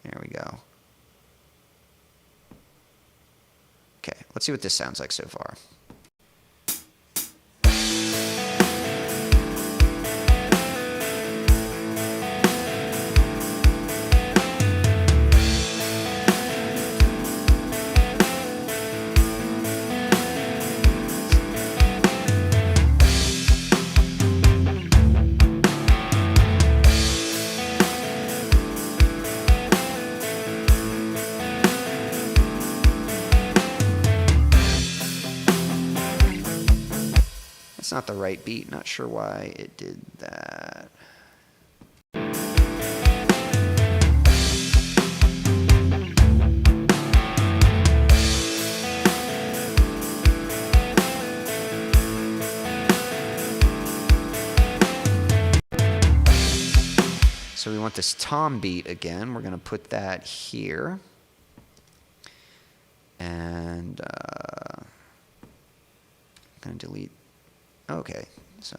S2: There we go. Okay, let's see what this sounds like so far. It's not the right beat. Not sure why it did that. want this tom beat again. We're going to put that here. And I'm going to delete. Okay, so.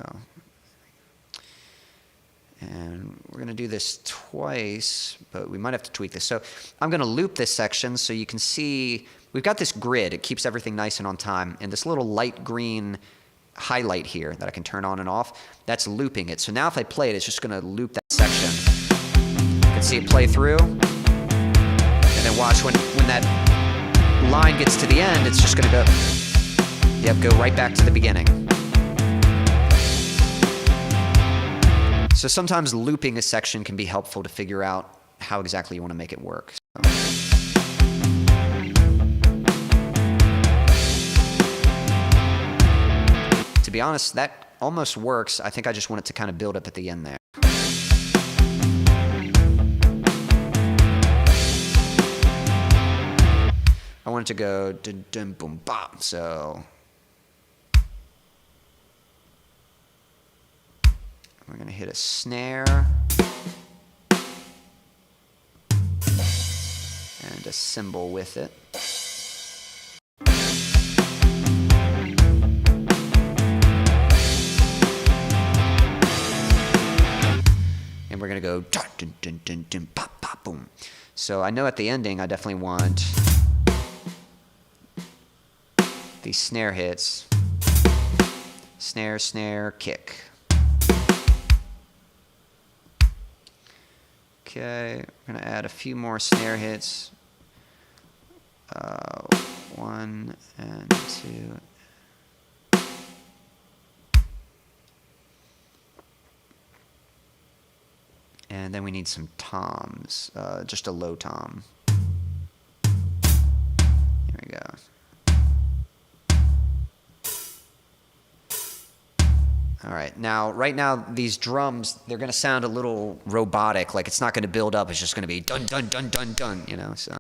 S2: And we're going to do this twice, but we might have to tweak this. So I'm going to loop this section so you can see we've got this grid. It keeps everything nice and on time. And this little light green highlight here that I can turn on and off, that's looping it. So now if I play it, it's just going to loop that section. You can see it play through. And then watch when that line gets to the end, it's just going to go right back to the beginning. So sometimes looping a section can be helpful to figure out how exactly you want to make it work. To be honest, that almost works. I think I just want it to kind of build up at the end there. I want it to go dun dun boom bop. So we're going to hit a snare and a cymbal with it. And we're going to go dun dun dun dun dun pop pop boom. So I know at the ending I definitely want these snare hits. Snare, snare, kick. Okay, we're going to add a few more snare hits. 1 and 2. And then we need some toms, just a low tom. Here we go. All right, now, right now, these drums, they're going to sound a little robotic, like it's not going to build up, it's just going to be dun, dun, dun, dun, dun, you know, so.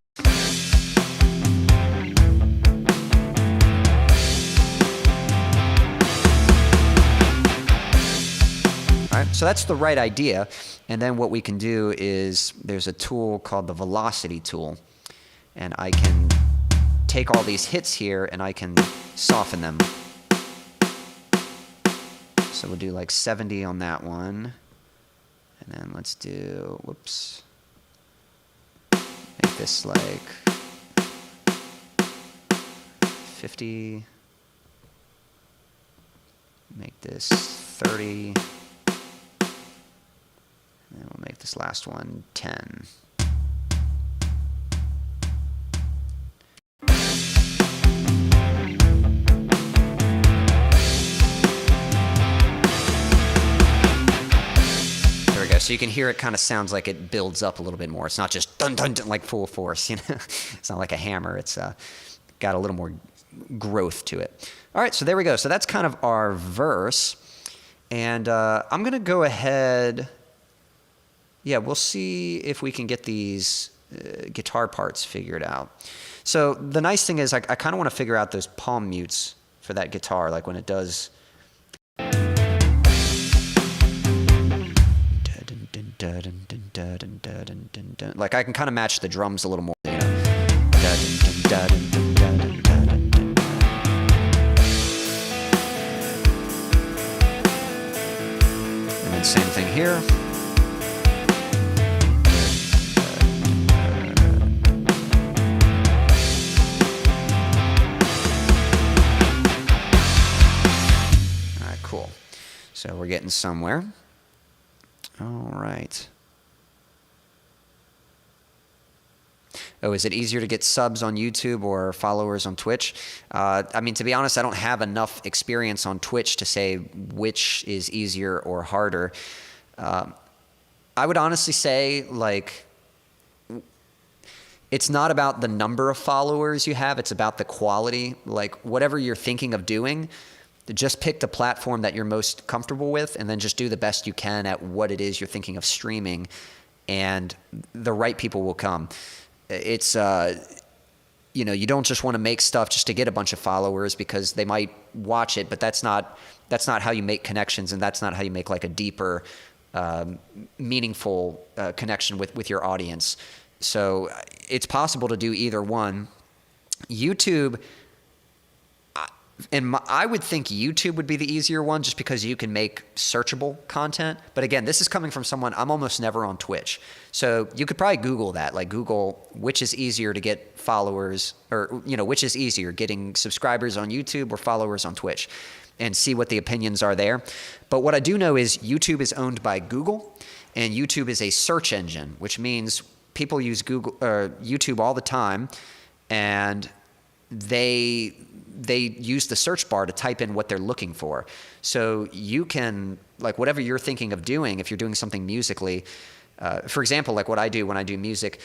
S2: All right, so that's the right idea, and then what we can do is, there's a tool called the velocity tool, and I can take all these hits here, and I can soften them. So we'll do like 70 on that one. And then let's do, whoops. Make this like 50. Make this 30. And then we'll make this last one 10. So you can hear it kind of sounds like it builds up a little bit more. It's not just dun dun dun like full force, you know. It's not like a hammer. It's got a little more growth to it. All right, so there we go. So that's kind of our verse, and I'm gonna go ahead. Yeah, we'll see if we can get these guitar parts figured out. So the nice thing is I kind of want to figure out those palm mutes for that guitar, like when it does. Like I can kind of match the drums a little more, you know. And then same thing here. All right, cool. So we're getting somewhere. All right. Oh, is it easier to get subs on YouTube or followers on Twitch? I mean, to be honest, I don't have enough experience on Twitch to say which is easier or harder. I would honestly say, like, it's not about the number of followers you have, it's about the quality. Like, whatever you're thinking of doing, just pick the platform that you're most comfortable with and then just do the best you can at what it is you're thinking of streaming, and the right people will come. It's, you know, you don't just want to make stuff just to get a bunch of followers because they might watch it, but that's not how you make connections, and that's not how you make like a deeper
S3: meaningful connection with your audience. So it's possible to do either one. YouTube, I would think YouTube would be the easier one just because you can make searchable content. But again, this is coming from someone, I'm almost never on Twitch. So you could probably Google that, like Google which is easier to get followers, or which is easier, getting subscribers on YouTube or followers on Twitch, and see what the opinions are there. But what I do know is YouTube is owned by Google, and YouTube is a search engine, which means people use YouTube all the time, and they use the search bar to type in what they're looking for. So you can, like, whatever you're thinking of doing, if you're doing something musically, for example, like what I do when I do music,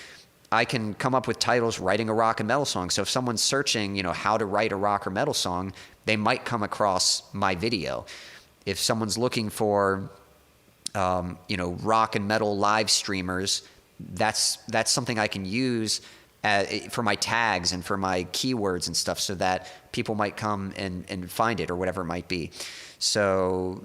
S3: I can come up with titles writing a rock and metal song. So if someone's searching, how to write a rock or metal song, they might come across my video. If someone's looking for, rock and metal live streamers, that's something I can use for my tags and for my keywords and stuff, so that people might come and find it or whatever it might be. So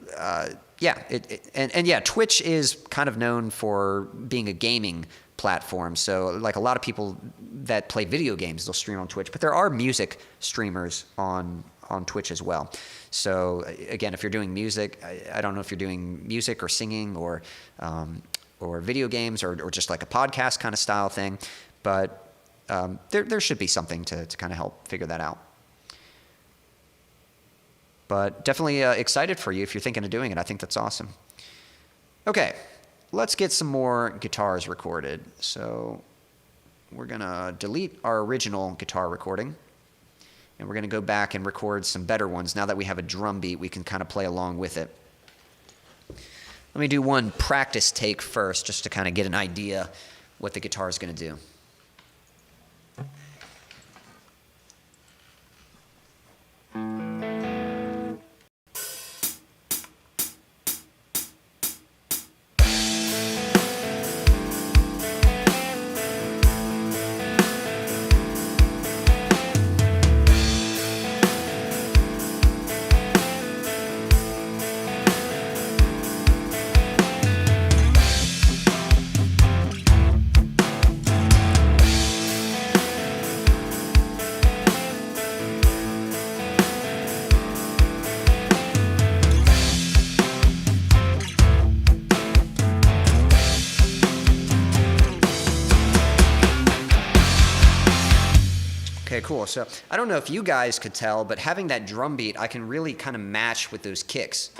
S3: Twitch is kind of known for being a gaming platform. So like a lot of people that play video games, they'll stream on Twitch, but there are music streamers on Twitch as well. So again, if you're doing music, I don't know if you're doing music or singing or video games or just like a podcast kind of style thing, but there should be something to kind of help figure that out. But definitely excited for you if you're thinking of doing it. I think that's awesome. Okay, let's get some more guitars recorded. So we're going to delete our original guitar recording, and we're going to go back and record some better ones. Now that we have a drum beat, we can kind of play along with it. Let me do one practice take first, just to kind of get an idea what the guitar is going to do. Okay, cool. So I don't know if you guys could tell, but having that drum beat, I can really kind of match with those kicks.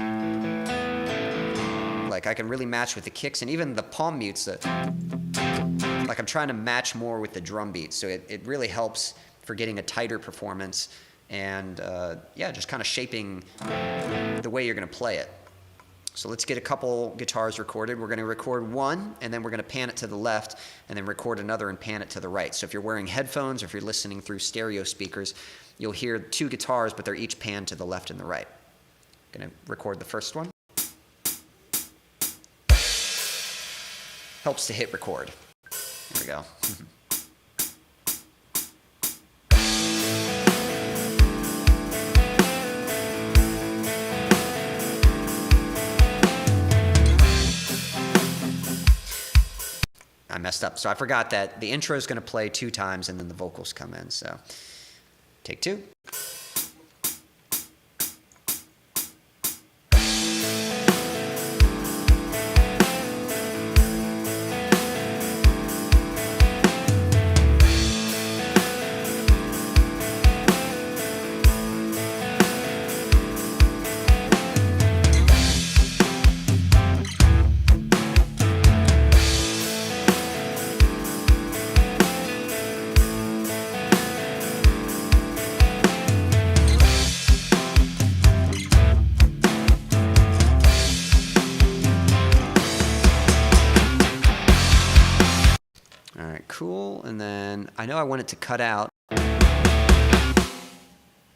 S3: Like I can really match with the kicks and even the palm mutes. Like I'm trying to match more with the drum beat. So it really helps for getting a tighter performance and just kind of shaping the way you're going to play it. So let's get a couple guitars recorded. We're going to record one, and then we're going to pan it to the left, and then record another and pan it to the right. So if you're wearing headphones or if you're listening through stereo speakers, you'll hear two guitars, but they're each panned to the left and the right. I'm going to record the first one. Helps to hit record. There we go. I messed up. So I forgot that the intro is going to play 2 times and then the vocals come in. So take 2. Cool, and then I know I want it to cut out,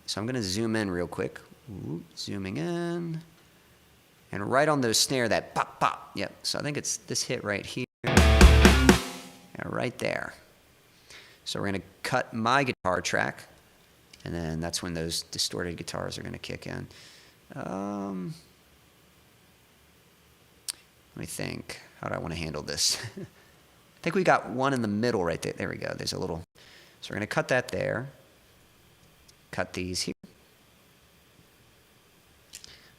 S3: so I'm going to zoom in real quick. Ooh, zooming in, and right on those snare, that pop, pop. Yep, so I think it's this hit right here, and right there. So we're going to cut my guitar track, and then that's when those distorted guitars are going to kick in. Let me think. How do I want to handle this? I think we got one in the middle right there. There we go. There's a little. So we're going to cut that there. Cut these here.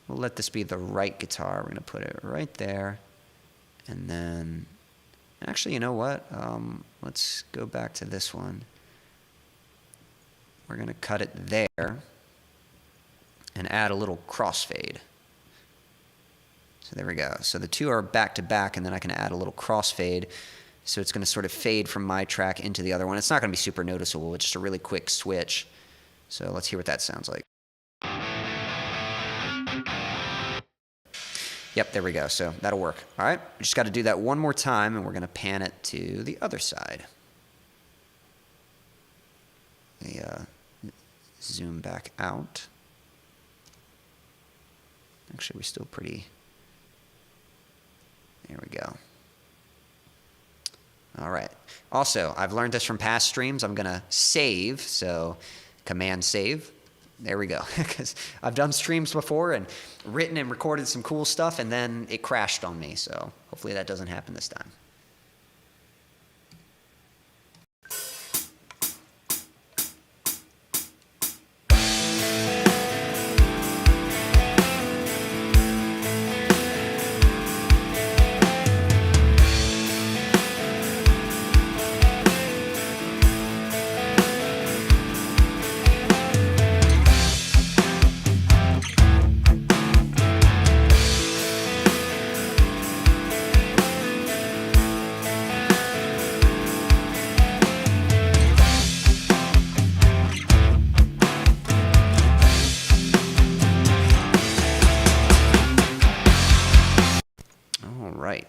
S3: We'll let this be the right guitar. We're going to put it right there. And then, actually, you know what? Let's go back to this one. We're going to cut it there and add a little crossfade. So there we go. So the two are back to back, and then I can add a little crossfade. So it's going to sort of fade from my track into the other one. It's not going to be super noticeable. It's just a really quick switch. So let's hear what that sounds like. Yep, there we go. So that'll work. All right, we just got to do that one more time, and we're going to pan it to the other side. Zoom back out. Actually, we're still pretty. There we go. All right. Also, I've learned this from past streams. I'm going to save. So Command save. There we go. Because I've done streams before and written and recorded some cool stuff, and then it crashed on me. So hopefully that doesn't happen this time.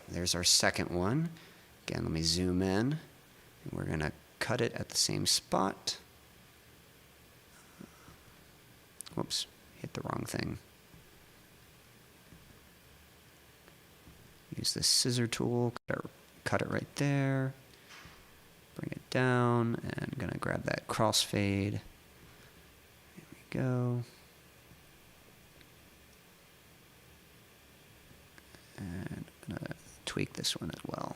S3: There's our second one. Again, let me zoom in. We're going to cut it at the same spot. Whoops, hit the wrong thing. Use this scissor tool, cut it right there. Bring it down, and I'm going to grab that crossfade. There we go. And I'm going to tweak this one as well.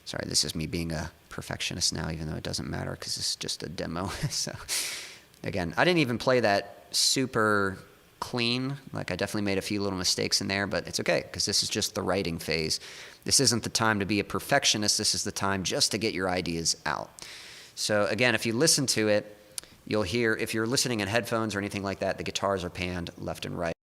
S3: Sorry, this is me being a perfectionist now, even though it doesn't matter because it's just a demo. So again, I didn't even play that super clean. Like, I definitely made a few little mistakes in there, but it's okay because this is just the writing phase. This isn't the time to be a perfectionist. This is the time just to get your ideas out. So again, if you listen to it, you'll hear, if you're listening in headphones or anything like that, the guitars are panned left and right.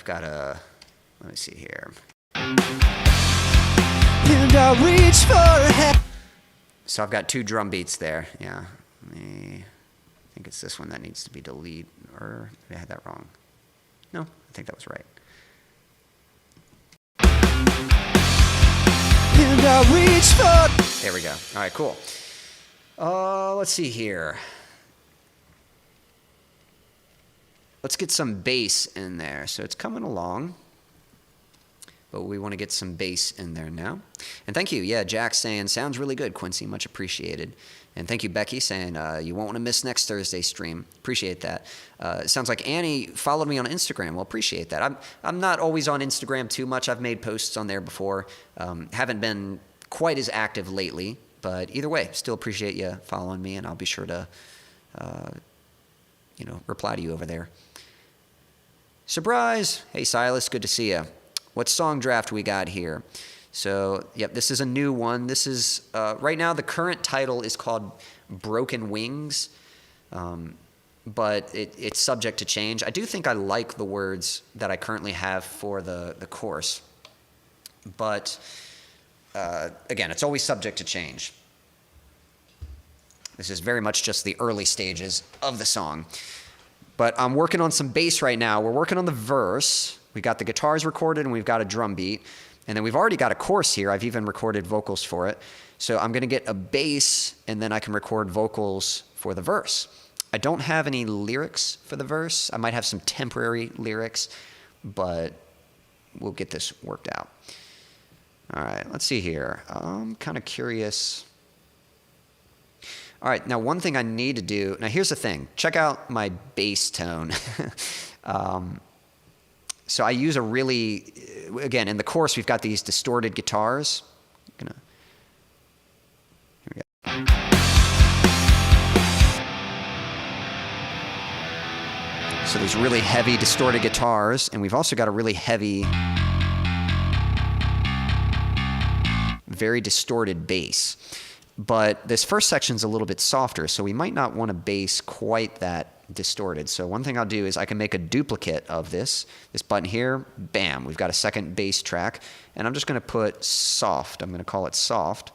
S3: I've got a, let me see here. And I reach for help. So I've got two drum beats there. Yeah. I think it's this one that needs to be deleted, or did I had that wrong? No, I think that was right. And I reach for. There we go. All right, cool. Let's see here. Let's get some bass in there. So it's coming along, but we want to get some bass in there now. And thank you. Yeah, Jack saying, sounds really good, Quincy. Much appreciated. And thank you, Becky, saying you won't want to miss next Thursday's stream. Appreciate that. It sounds like Annie followed me on Instagram. Well, appreciate that. I'm not always on Instagram too much. I've made posts on there before. Haven't been quite as active lately, but either way, still appreciate you following me, and I'll be sure to reply to you over there. Surprise! Hey, Silas, good to see you. What song draft we got here? So, yep, this is a new one. This is, right now, the current title is called Broken Wings, but it's subject to change. I do think I like the words that I currently have for the chorus, but again, it's always subject to change. This is very much just the early stages of the song. But I'm working on some bass right now. We're working on the verse. We got the guitars recorded and we've got a drum beat. And then we've already got a chorus here. I've even recorded vocals for it. So I'm going to get a bass and then I can record vocals for the verse. I don't have any lyrics for the verse. I might have some temporary lyrics, but we'll get this worked out. All right, let's see here. I'm kind of curious. All right, now one thing I need to do, now here's the thing. Check out my bass tone. So I use a really, again, in the chorus we've got these distorted guitars. Here we go. So these really heavy distorted guitars, and we've also got a really heavy, very distorted bass. But this first section's a little bit softer, so we might not want a bass quite that distorted. So one thing I'll do is I can make a duplicate of this button here. Bam, we've got a second bass track. And I'm just going to put soft. I'm going to call it soft.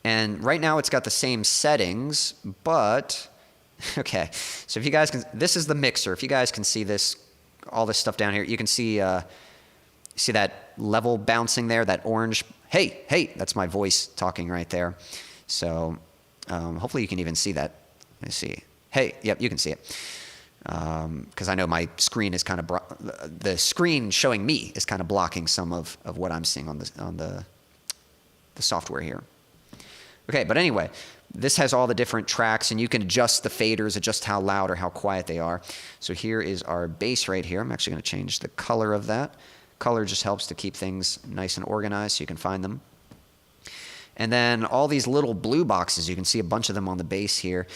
S3: And right now it's got the same settings, but okay. So if you guys can, this is the mixer. If you guys can see this, all this stuff down here, you can see see that level bouncing there, that orange. Hey, hey, that's my voice talking right there. So hopefully you can even see that. Let me see. Hey, yep, you can see it. Because I know my screen is kind of, the screen showing me is kind of blocking some of what I'm seeing on the software here. Okay, but anyway, this has all the different tracks, and you can adjust the faders, adjust how loud or how quiet they are. So here is our bass right here. I'm actually going to change the color of that. Color just helps to keep things nice and organized so you can find them. And then all these little blue boxes, you can see a bunch of them on the bass here.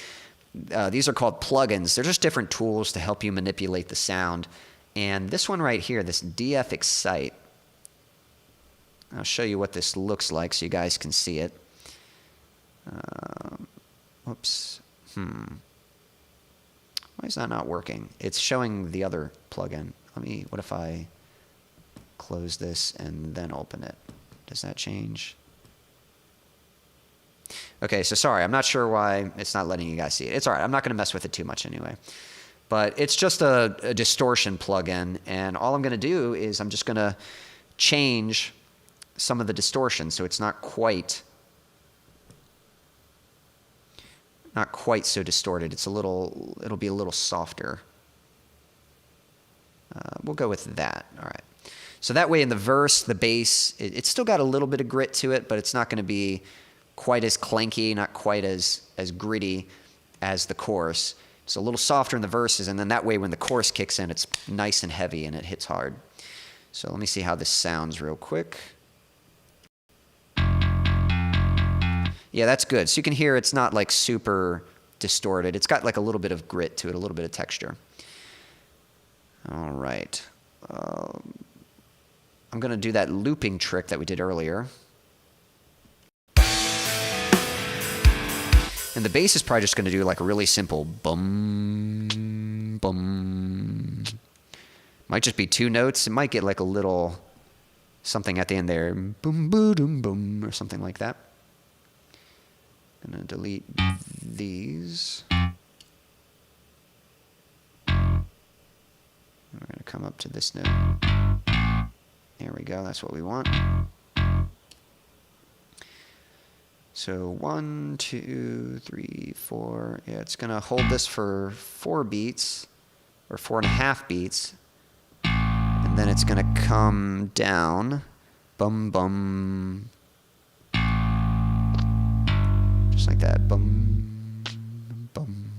S3: These are called plugins. They're just different tools to help you manipulate the sound. And this one right here, this DF Excite, I'll show you what this looks like so you guys can see it. Whoops. Why is that not working? It's showing the other plugin. What if I close this and then open it? Does that change? Okay, so sorry, I'm not sure why it's not letting you guys see it. It's all right, I'm not going to mess with it too much anyway. But it's just a distortion plugin, and all I'm going to do is I'm just going to change some of the distortion so it's not quite so distorted. It'll be a little softer. We'll go with that. All right. So that way in the verse, the bass, it's still got a little bit of grit to it, but it's not going to be quite as clanky, not quite as gritty as the chorus. It's a little softer in the verses, and then that way when the chorus kicks in, it's nice and heavy and it hits hard. So let me see how this sounds real quick. Yeah, that's good. So you can hear it's not like super distorted. It's got like a little bit of grit to it, a little bit of texture. All right. I'm going to do that looping trick that we did earlier. And the bass is probably just going to do like a really simple bum, bum. Might just be two notes. It might get like a little something at the end there. Boom, boom, boom, or something like that. I'm going to delete these. We're going to come up to this note. There we go. That's what we want. So 1, 2, 3, 4. Yeah, it's going to hold this for 4 beats, or 4.5 beats. And then it's going to come down. Bum, bum. Just like that. Bum, bum,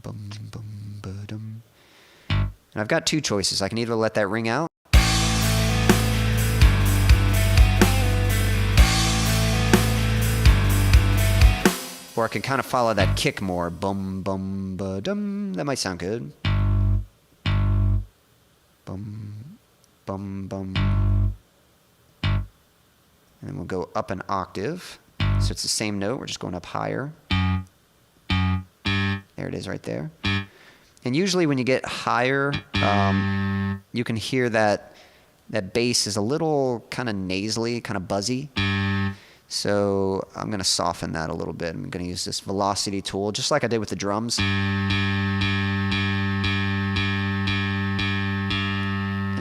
S3: bum, bum, ba-dum. And I've got 2 choices. I can either let that ring out. Or I can kind of follow that kick more. Bum, bum, ba-dum. That might sound good. Bum, bum, bum. And then we'll go up an octave. So it's the same note. We're just going up higher. There it is right there. And usually when you get higher, you can hear that that bass is a little kind of nasally, kind of buzzy. So I'm going to soften that a little bit. I'm going to use this velocity tool, just like I did with the drums. And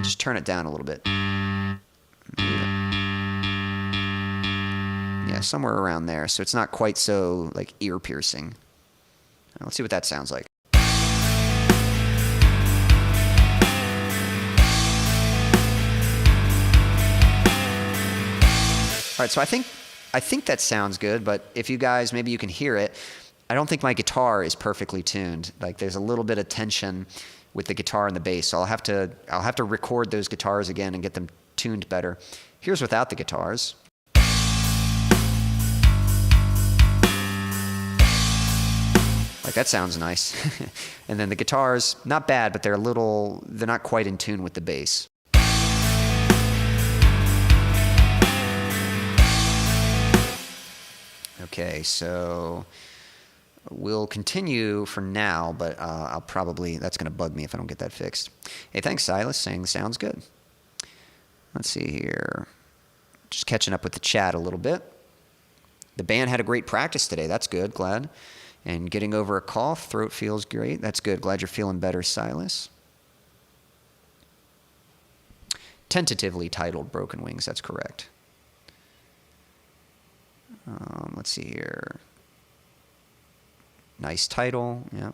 S3: just turn it down a little bit. Yeah, somewhere around there. So it's not quite so like ear piercing. Let's see what that sounds like. All right, so I think that sounds good, but if you guys, maybe you can hear it, I don't think my guitar is perfectly tuned. Like there's a little bit of tension with the guitar and the bass, so I'll have to record those guitars again and get them tuned better. Here's without the guitars. Like that sounds nice. And then the guitars, not bad, but they're not quite in tune with the bass. Okay, so we'll continue for now, but that's going to bug me if I don't get that fixed. Hey, thanks, Silas, saying sounds good. Let's see here. Just catching up with the chat a little bit. The band had a great practice today. That's good, glad. And getting over a cough, throat feels great. That's good. Glad you're feeling better, Silas. Tentatively titled Broken Wings, that's correct. Let's see here. Nice title, yeah.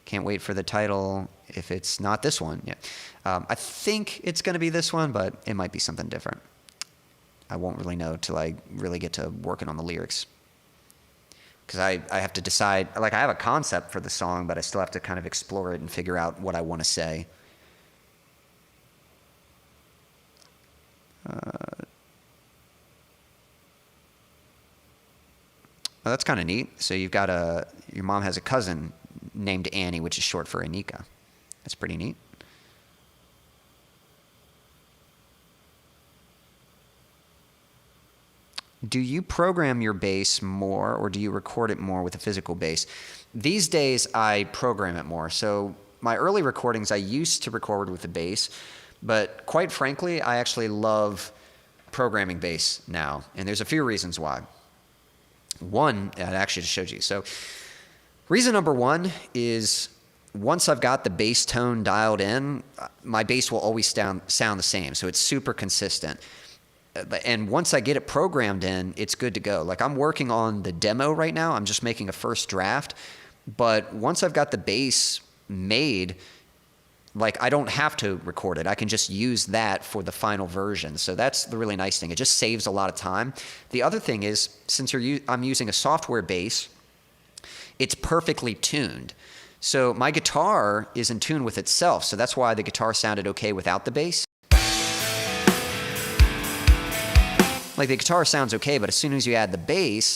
S3: Can't wait for the title if it's not this one. Yeah. I think it's going to be this one, but it might be something different. I won't really know till I really get to working on the lyrics. Because I have to decide, like I have a concept for the song, but I still have to kind of explore it and figure out what I want to say. Well, that's kind of neat. So you've got your mom has a cousin named Annie, which is short for Anika. That's pretty neat. Do you program your bass more or do you record it more with a physical bass? These days I program it more. So my early recordings I used to record with the bass, but quite frankly I actually love programming bass now. And there's a few reasons why. One, I actually just showed you. So reason number one is once I've got the bass tone dialed in, my bass will always sound the same. So it's super consistent. And once I get it programmed in, it's good to go. Like I'm working on the demo right now. I'm just making a first draft. But once I've got the bass made, like I don't have to record it. I can just use that for the final version. So that's the really nice thing. It just saves a lot of time. The other thing is, since I'm using a software bass, it's perfectly tuned. So my guitar is in tune with itself. So that's why the guitar sounded okay without the bass. Like the guitar sounds okay, but as soon as you add the bass,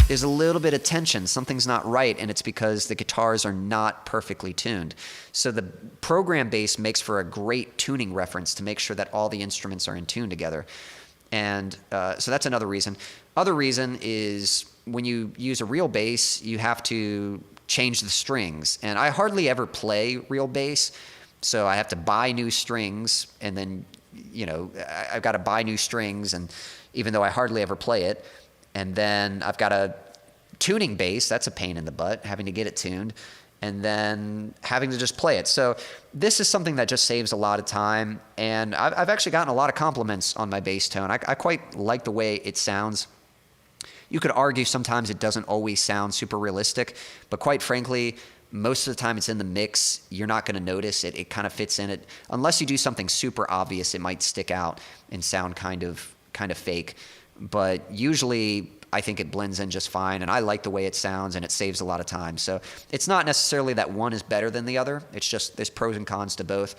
S3: there's a little bit of tension. Something's not right, and it's because the guitars are not perfectly tuned. So the program bass makes for a great tuning reference to make sure that all the instruments are in tune together. And so that's another reason. Other reason is when you use a real bass, you have to change the strings. And I hardly ever play real bass, so I have to buy new strings, and then, I've got to buy new strings, and even though I hardly ever play it, and then I've got a tuning bass. That's a pain in the butt, having to get it tuned, and then having to just play it. So this is something that just saves a lot of time, and I've actually gotten a lot of compliments on my bass tone. I quite like the way it sounds. You could argue sometimes it doesn't always sound super realistic, but quite frankly, most of the time it's in the mix. You're not going to notice it. It kind of fits in it. Unless you do something super obvious, it might stick out and sound kind of fake. But usually I think it blends in just fine, and I like the way it sounds, and it saves a lot of time. So it's not necessarily that one is better than the other. It's just there's pros and cons to both.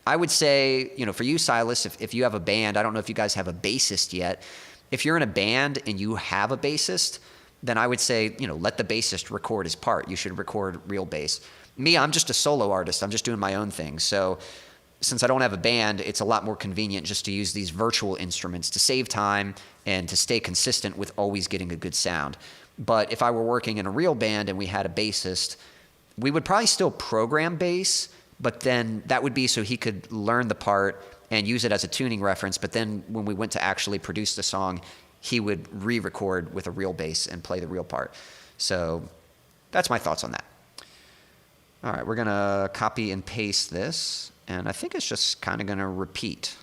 S3: I would say, for you, Silas, if you have a band, I don't know if you guys have a bassist yet. If you're in a band and you have a bassist, then I would say, let the bassist record his part. You should record real bass. Me, I'm just a solo artist. I'm just doing my own thing. So since I don't have a band, it's a lot more convenient just to use these virtual instruments to save time and to stay consistent with always getting a good sound. But if I were working in a real band and we had a bassist, we would probably still program bass, but then that would be so he could learn the part and use it as a tuning reference. But then when we went to actually produce the song, he would re-record with a real bass and play the real part. So that's my thoughts on that. All right, we're gonna copy and paste this, and I think it's just kind of gonna repeat.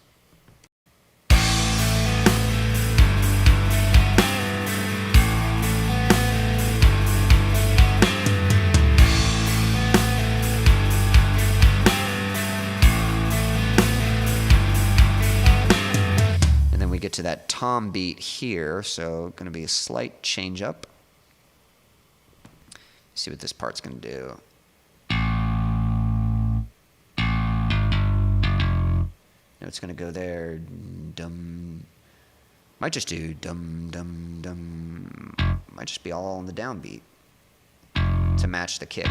S3: We get to that tom beat here, so going to be a slight change up. See what this part's going to do. No, it's going to go there. Dum. Might just do dum dum dum. Might just be all on the downbeat to match the kick.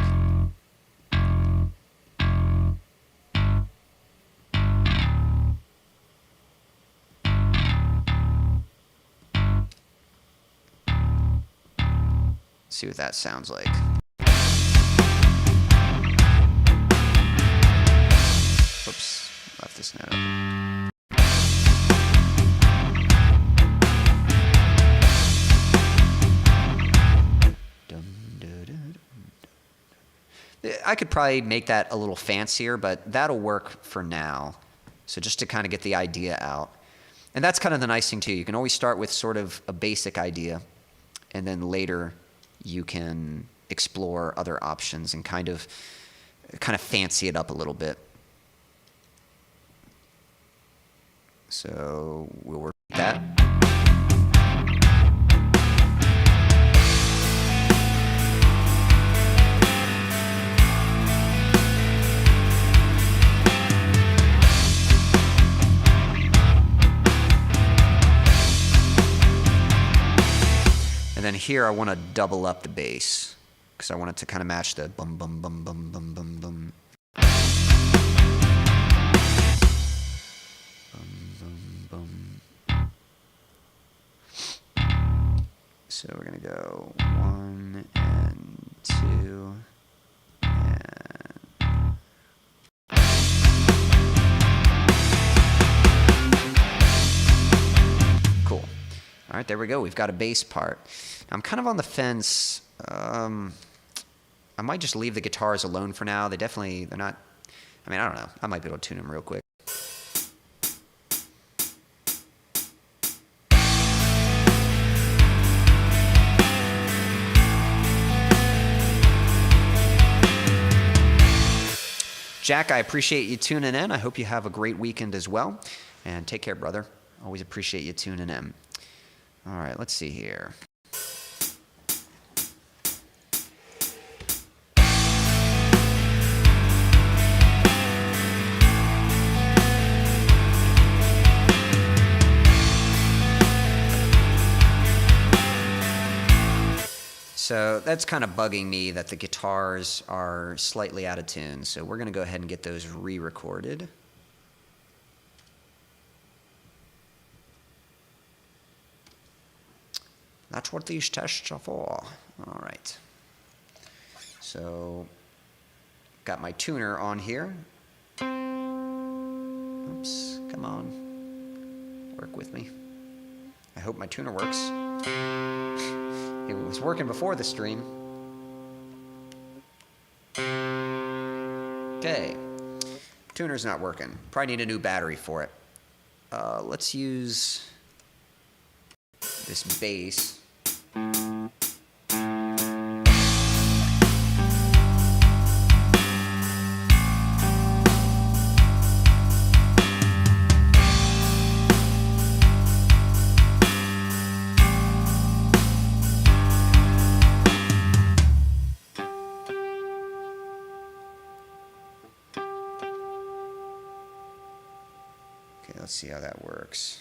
S3: See what that sounds like. Oops, left this note open. I could probably make that a little fancier, but that'll work for now. So just to kind of get the idea out. And that's kind of the nice thing too. You can always start with sort of a basic idea, and then later you can explore other options and kind of fancy it up a little bit. So we'll work with that. And then here I want to double up the bass because I want it to kind of match the bum bum bum bum bum bum bum. Bum bum bum. So we're gonna go 1 and 2 and cool. All right, there we go. We've got a bass part. I'm kind of on the fence. I might just leave the guitars alone for now. They're not, I mean, I don't know. I might be able to tune them real quick. Jack, I appreciate you tuning in. I hope you have a great weekend as well. And take care, brother. Always appreciate you tuning in. All right, let's see here. So that's kind of bugging me that the guitars are slightly out of tune. So we're going to go ahead and get those re-recorded. That's what these tests are for. All right. So got my tuner on here. Oops, come on. Work with me. I hope my tuner works. It was working before the stream. Okay. Tuner's not working. Probably need a new battery for it. Let's use this bass. Let's see how that works.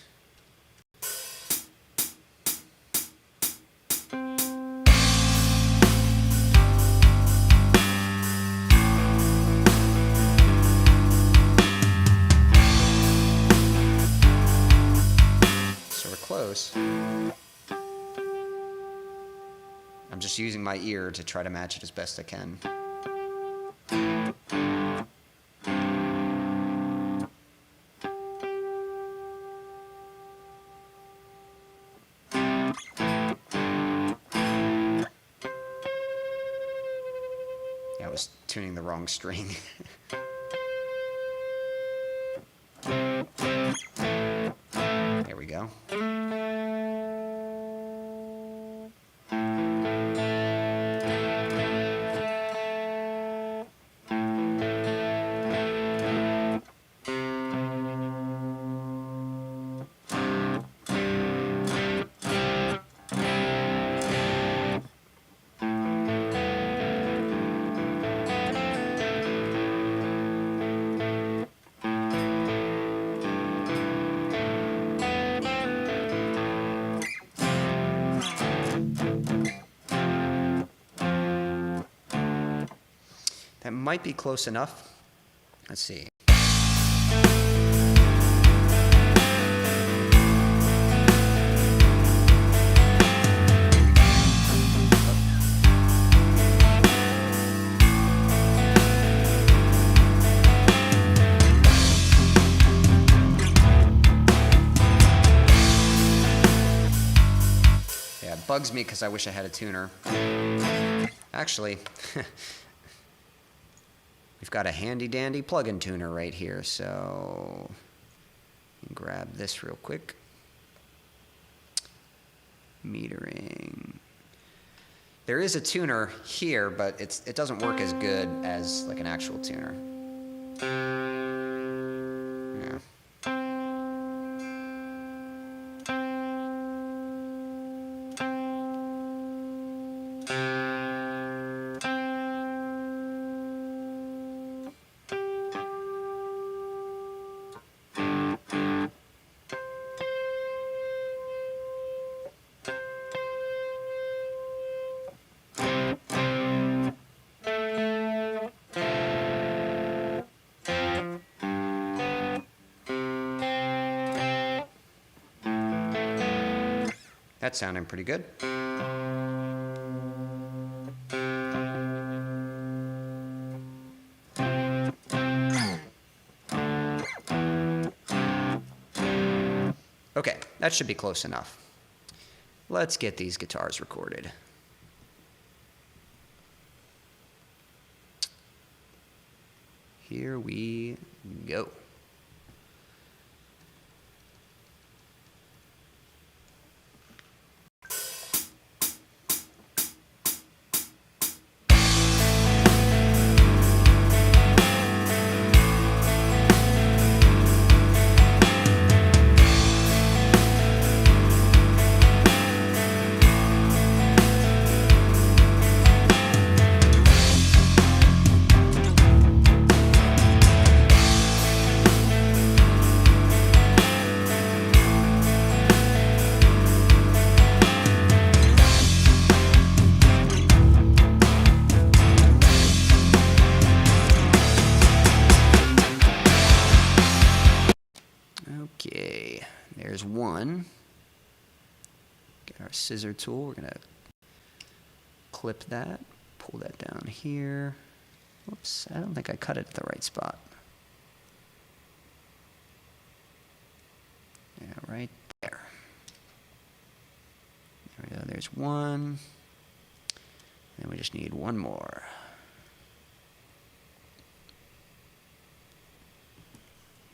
S3: So we're close. I'm just using my ear to try to match it as best I can.
S2: Yeah, I was tuning the wrong string. There we go. That might be close enough. Let's see. Yeah, it bugs me because I wish I had a tuner. Actually, we've got a handy-dandy plug-in tuner right here, so grab this real quick. Metering. There is a tuner here, but it doesn't work as good as like an actual tuner. Yeah. That's sounding pretty good. Okay, that should be close enough. Let's get these guitars recorded. Here we go. Okay, there's one. Get our scissor tool. We're gonna clip that, pull that down here. Whoops, I don't think I cut it at the right spot. Yeah, right there. There we go, there's one. And we just need one more.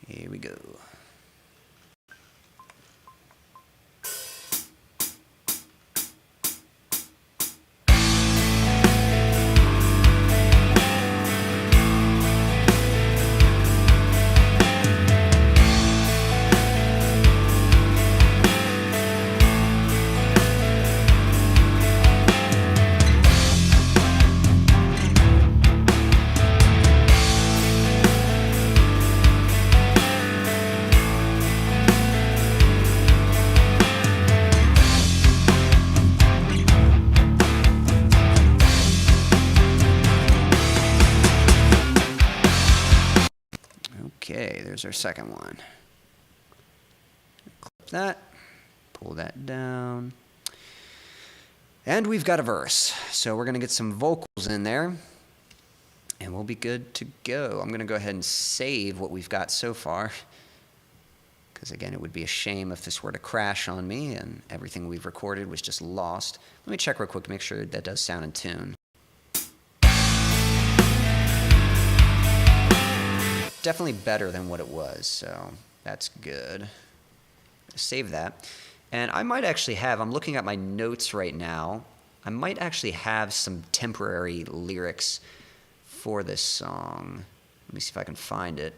S2: Here we go. Okay, there's our second one. Clip that, pull that down. And we've got a verse. So we're going to get some vocals in there, and we'll be good to go. I'm going to go ahead and save what we've got so far, because again, it would be a shame if this were to crash on me and everything we've recorded was just lost. Let me check real quick to make sure that does sound in tune.
S3: definitely better than what it was, so that's good. Save that. And I might actually have, I'm looking at my notes right now, I might actually have some temporary lyrics for this song. Let me see if I can find it.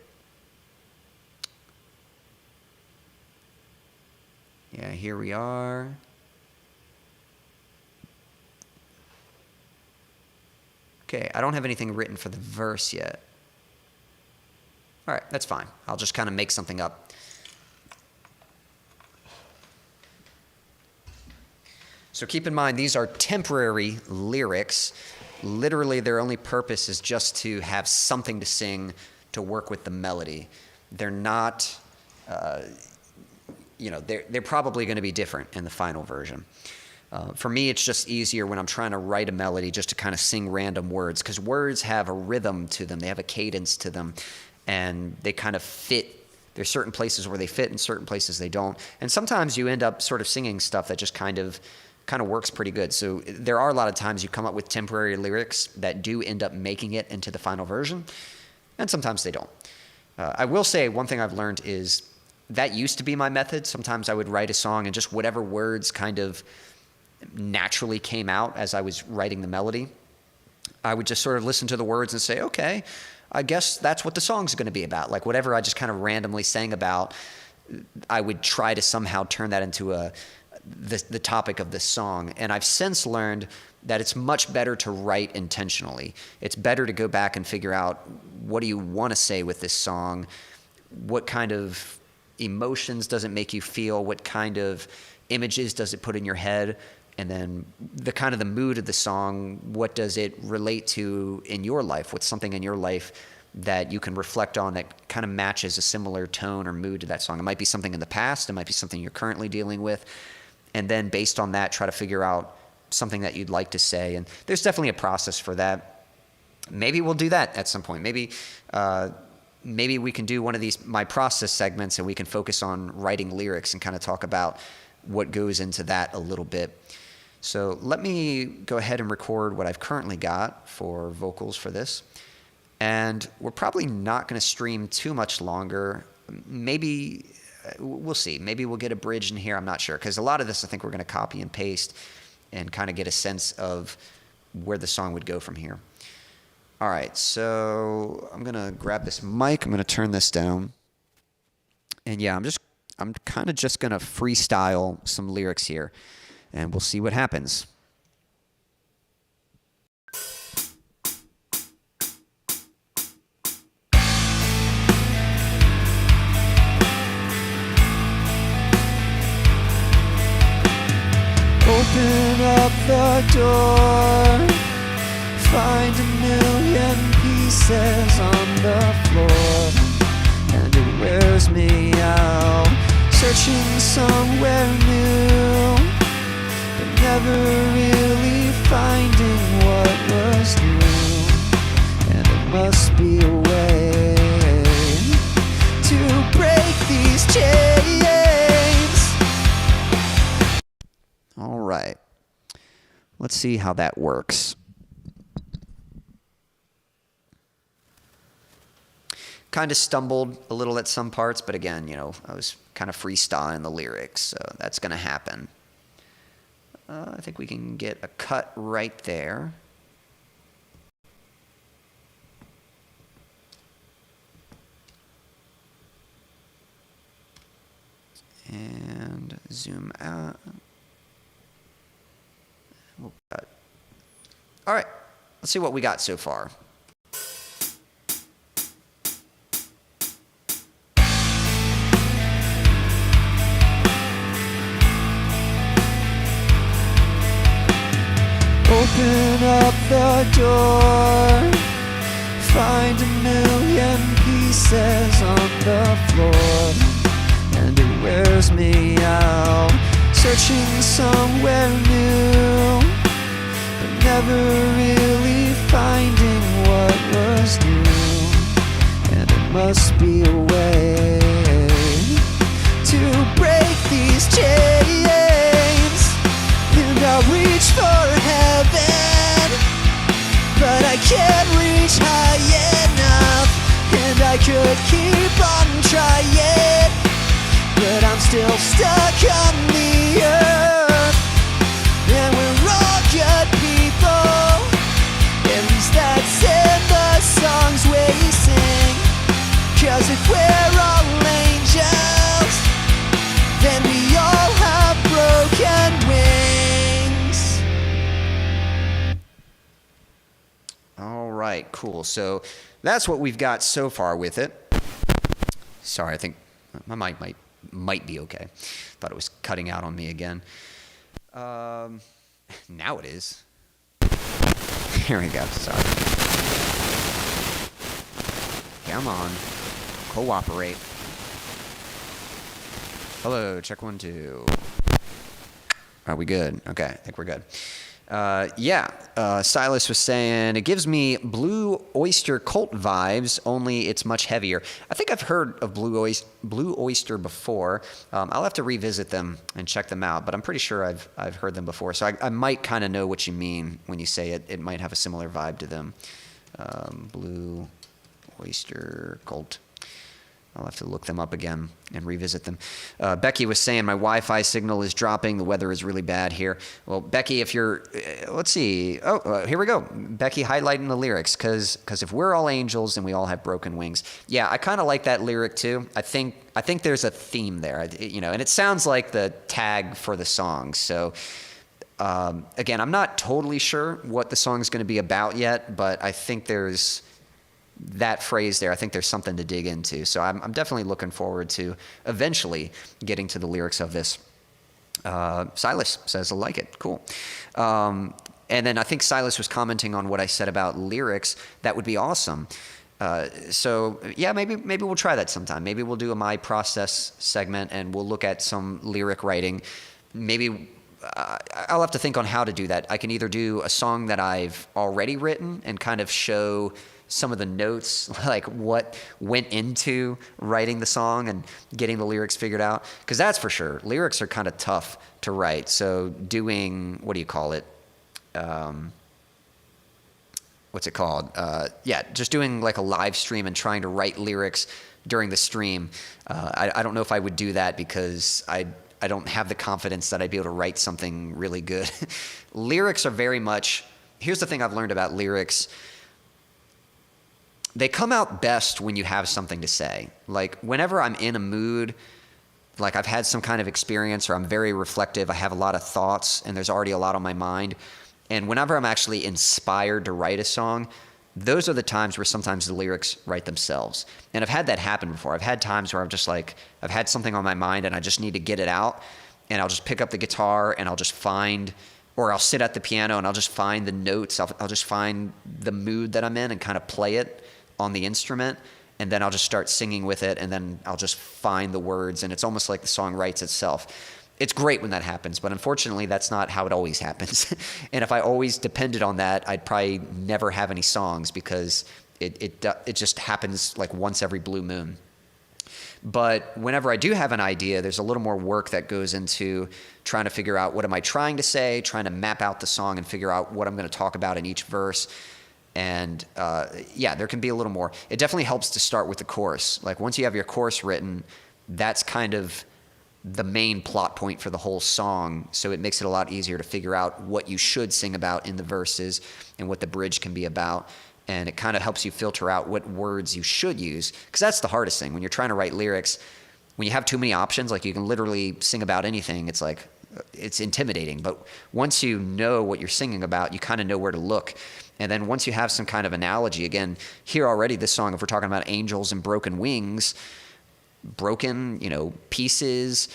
S3: Yeah, here we are. Okay, I don't have anything written for the verse yet. All right, that's fine. I'll just kind of make something up. So keep in mind, these are temporary lyrics. Literally, their only purpose is just to have something to sing to work with the melody. They're not, they're probably going to be different in the final version. For me, it's just easier when I'm trying to write a melody just to kind of sing random words, because words have a rhythm to them. They have a cadence to them, and they kind of fit. There's certain places where they fit and certain places they don't. And sometimes you end up sort of singing stuff that just kind of works pretty good. So there are a lot of times you come up with temporary lyrics that do end up making it into the final version, and sometimes they don't. I will say one thing I've learned is that used to be my method. Sometimes I would write a song and just whatever words kind of naturally came out as I was writing the melody, I would just sort of listen to the words and say, okay, I guess that's what the song's going to be about. Like whatever I just kind of randomly sang about, I would try to somehow turn that into the topic of this song. And I've since learned that it's much better to write intentionally. It's better to go back and figure out, what do you want to say with this song? What kind of emotions does it make you feel? What kind of images does it put in your head? And then the kind of the mood of the song, what does it relate to in your life? What's something in your life that you can reflect on that kind of matches a similar tone or mood to that song? It might be something in the past. It might be something you're currently dealing with. And then based on that, try to figure out something that you'd like to say. And there's definitely a process for that. Maybe we'll do that at some point. Maybe we can do one of these, my process segments, and we can focus on writing lyrics and kind of talk about what goes into that a little bit. So let me go ahead and record what I've currently got for vocals for this. And we're probably not going to stream too much longer. Maybe, we'll see. Maybe we'll get a bridge in here. I'm not sure. Because a lot of this I think we're going to copy and paste and kind of get a sense of where the song would go from here. All right, so I'm going to grab this mic. I'm going to turn this down. And yeah, I'm kind of just going to freestyle some lyrics here. And we'll see what happens.
S1: Open up the door, find 1,000,000 pieces on the floor, and it wears me out, searching somewhere new, but never really finding what was new. And there must be a way to break these chains.
S3: All right. Let's see how that works. Kind of stumbled a little at some parts, but again, I was kind of freestyling the lyrics, so that's going to happen. I think we can get a cut right there. And zoom out. We'll cut. All right, let's see what we got so far.
S1: Open up the door, find 1,000,000 pieces on the floor, and it wears me out, searching somewhere new, but never really finding what was new. And there must be a way to break these chains. And I reach for heaven, but I can't reach high enough. And I could should keep on trying, but I'm still stuck on the earth. And we're all good people, at least that's in the songs we sing. 'Cause if we're all angels, then we all have broken wings.
S3: All right, cool. So that's what we've got so far with it. Sorry, I think my mic might be okay. Thought it was cutting out on me again. Now it is. Here we go. Sorry. Come on. Cooperate. Hello, check 1, 2. Are we good? Okay, I think we're good. Silas was saying, it gives me Blue Oyster Cult vibes, only it's much heavier. I think I've heard of Blue Oyster before. I'll have to revisit them and check them out, but I'm pretty sure I've heard them before. So I might kind of know what you mean when you say it. It might have a similar vibe to them. Blue Oyster Cult. I'll have to look them up again and revisit them. Becky was saying my Wi-Fi signal is dropping. The weather is really bad here. Well, Becky, if you're, let's see. Oh, here we go. Becky highlighting the lyrics because if we're all angels and we all have broken wings. Yeah, I kind of like that lyric too. I think there's a theme there, and it sounds like the tag for the song. So again, I'm not totally sure what the song is going to be about yet, but I think there's that phrase there. I think there's something to dig into. So I'm definitely looking forward to eventually getting to the lyrics of this. Silas says, I like it. Cool. And then I think Silas was commenting on what I said about lyrics. That would be awesome. So yeah, maybe we'll try that sometime. Maybe we'll do a My Process segment and we'll look at some lyric writing. Maybe I'll have to think on how to do that. I can either do a song that I've already written and kind of show some of the notes, like what went into writing the song and getting the lyrics figured out. Because that's for sure. Lyrics are kind of tough to write. So doing, what do you call it? What's it called? Just doing like a live stream and trying to write lyrics during the stream. I don't know if I would do that because I don't have the confidence that I'd be able to write something really good. Lyrics are very much, here's the thing I've learned about lyrics. They come out best when you have something to say. Like whenever I'm in a mood, like I've had some kind of experience or I'm very reflective, I have a lot of thoughts and there's already a lot on my mind. And whenever I'm actually inspired to write a song, those are the times where sometimes the lyrics write themselves. And I've had that happen before. I've had times where I've had something on my mind and I just need to get it out. And I'll just pick up the guitar and I'll just find, or I'll sit at the piano and I'll just find the notes. I'll just find the mood that I'm in and kind of play it on the instrument, and then I'll just start singing with it, and then I'll just find the words, and it's almost like the song writes itself. It's great when that happens, but unfortunately, that's not how it always happens. And if I always depended on that, I'd probably never have any songs because it just happens like once every blue moon. But whenever I do have an idea, there's a little more work that goes into trying to figure out what am I trying to say, trying to map out the song and figure out what I'm going to talk about in each verse. And there can be a little more. It definitely helps to start with the chorus. Like once you have your chorus written, that's kind of the main plot point for the whole song. So it makes it a lot easier to figure out what you should sing about in the verses and what the bridge can be about. And it kind of helps you filter out what words you should use. Because that's the hardest thing. When you're trying to write lyrics, when you have too many options, like you can literally sing about anything, it's intimidating. But once you know what you're singing about, you kind of know where to look. And then once you have some kind of analogy, again, here already this song, if we're talking about angels and broken wings, broken, pieces,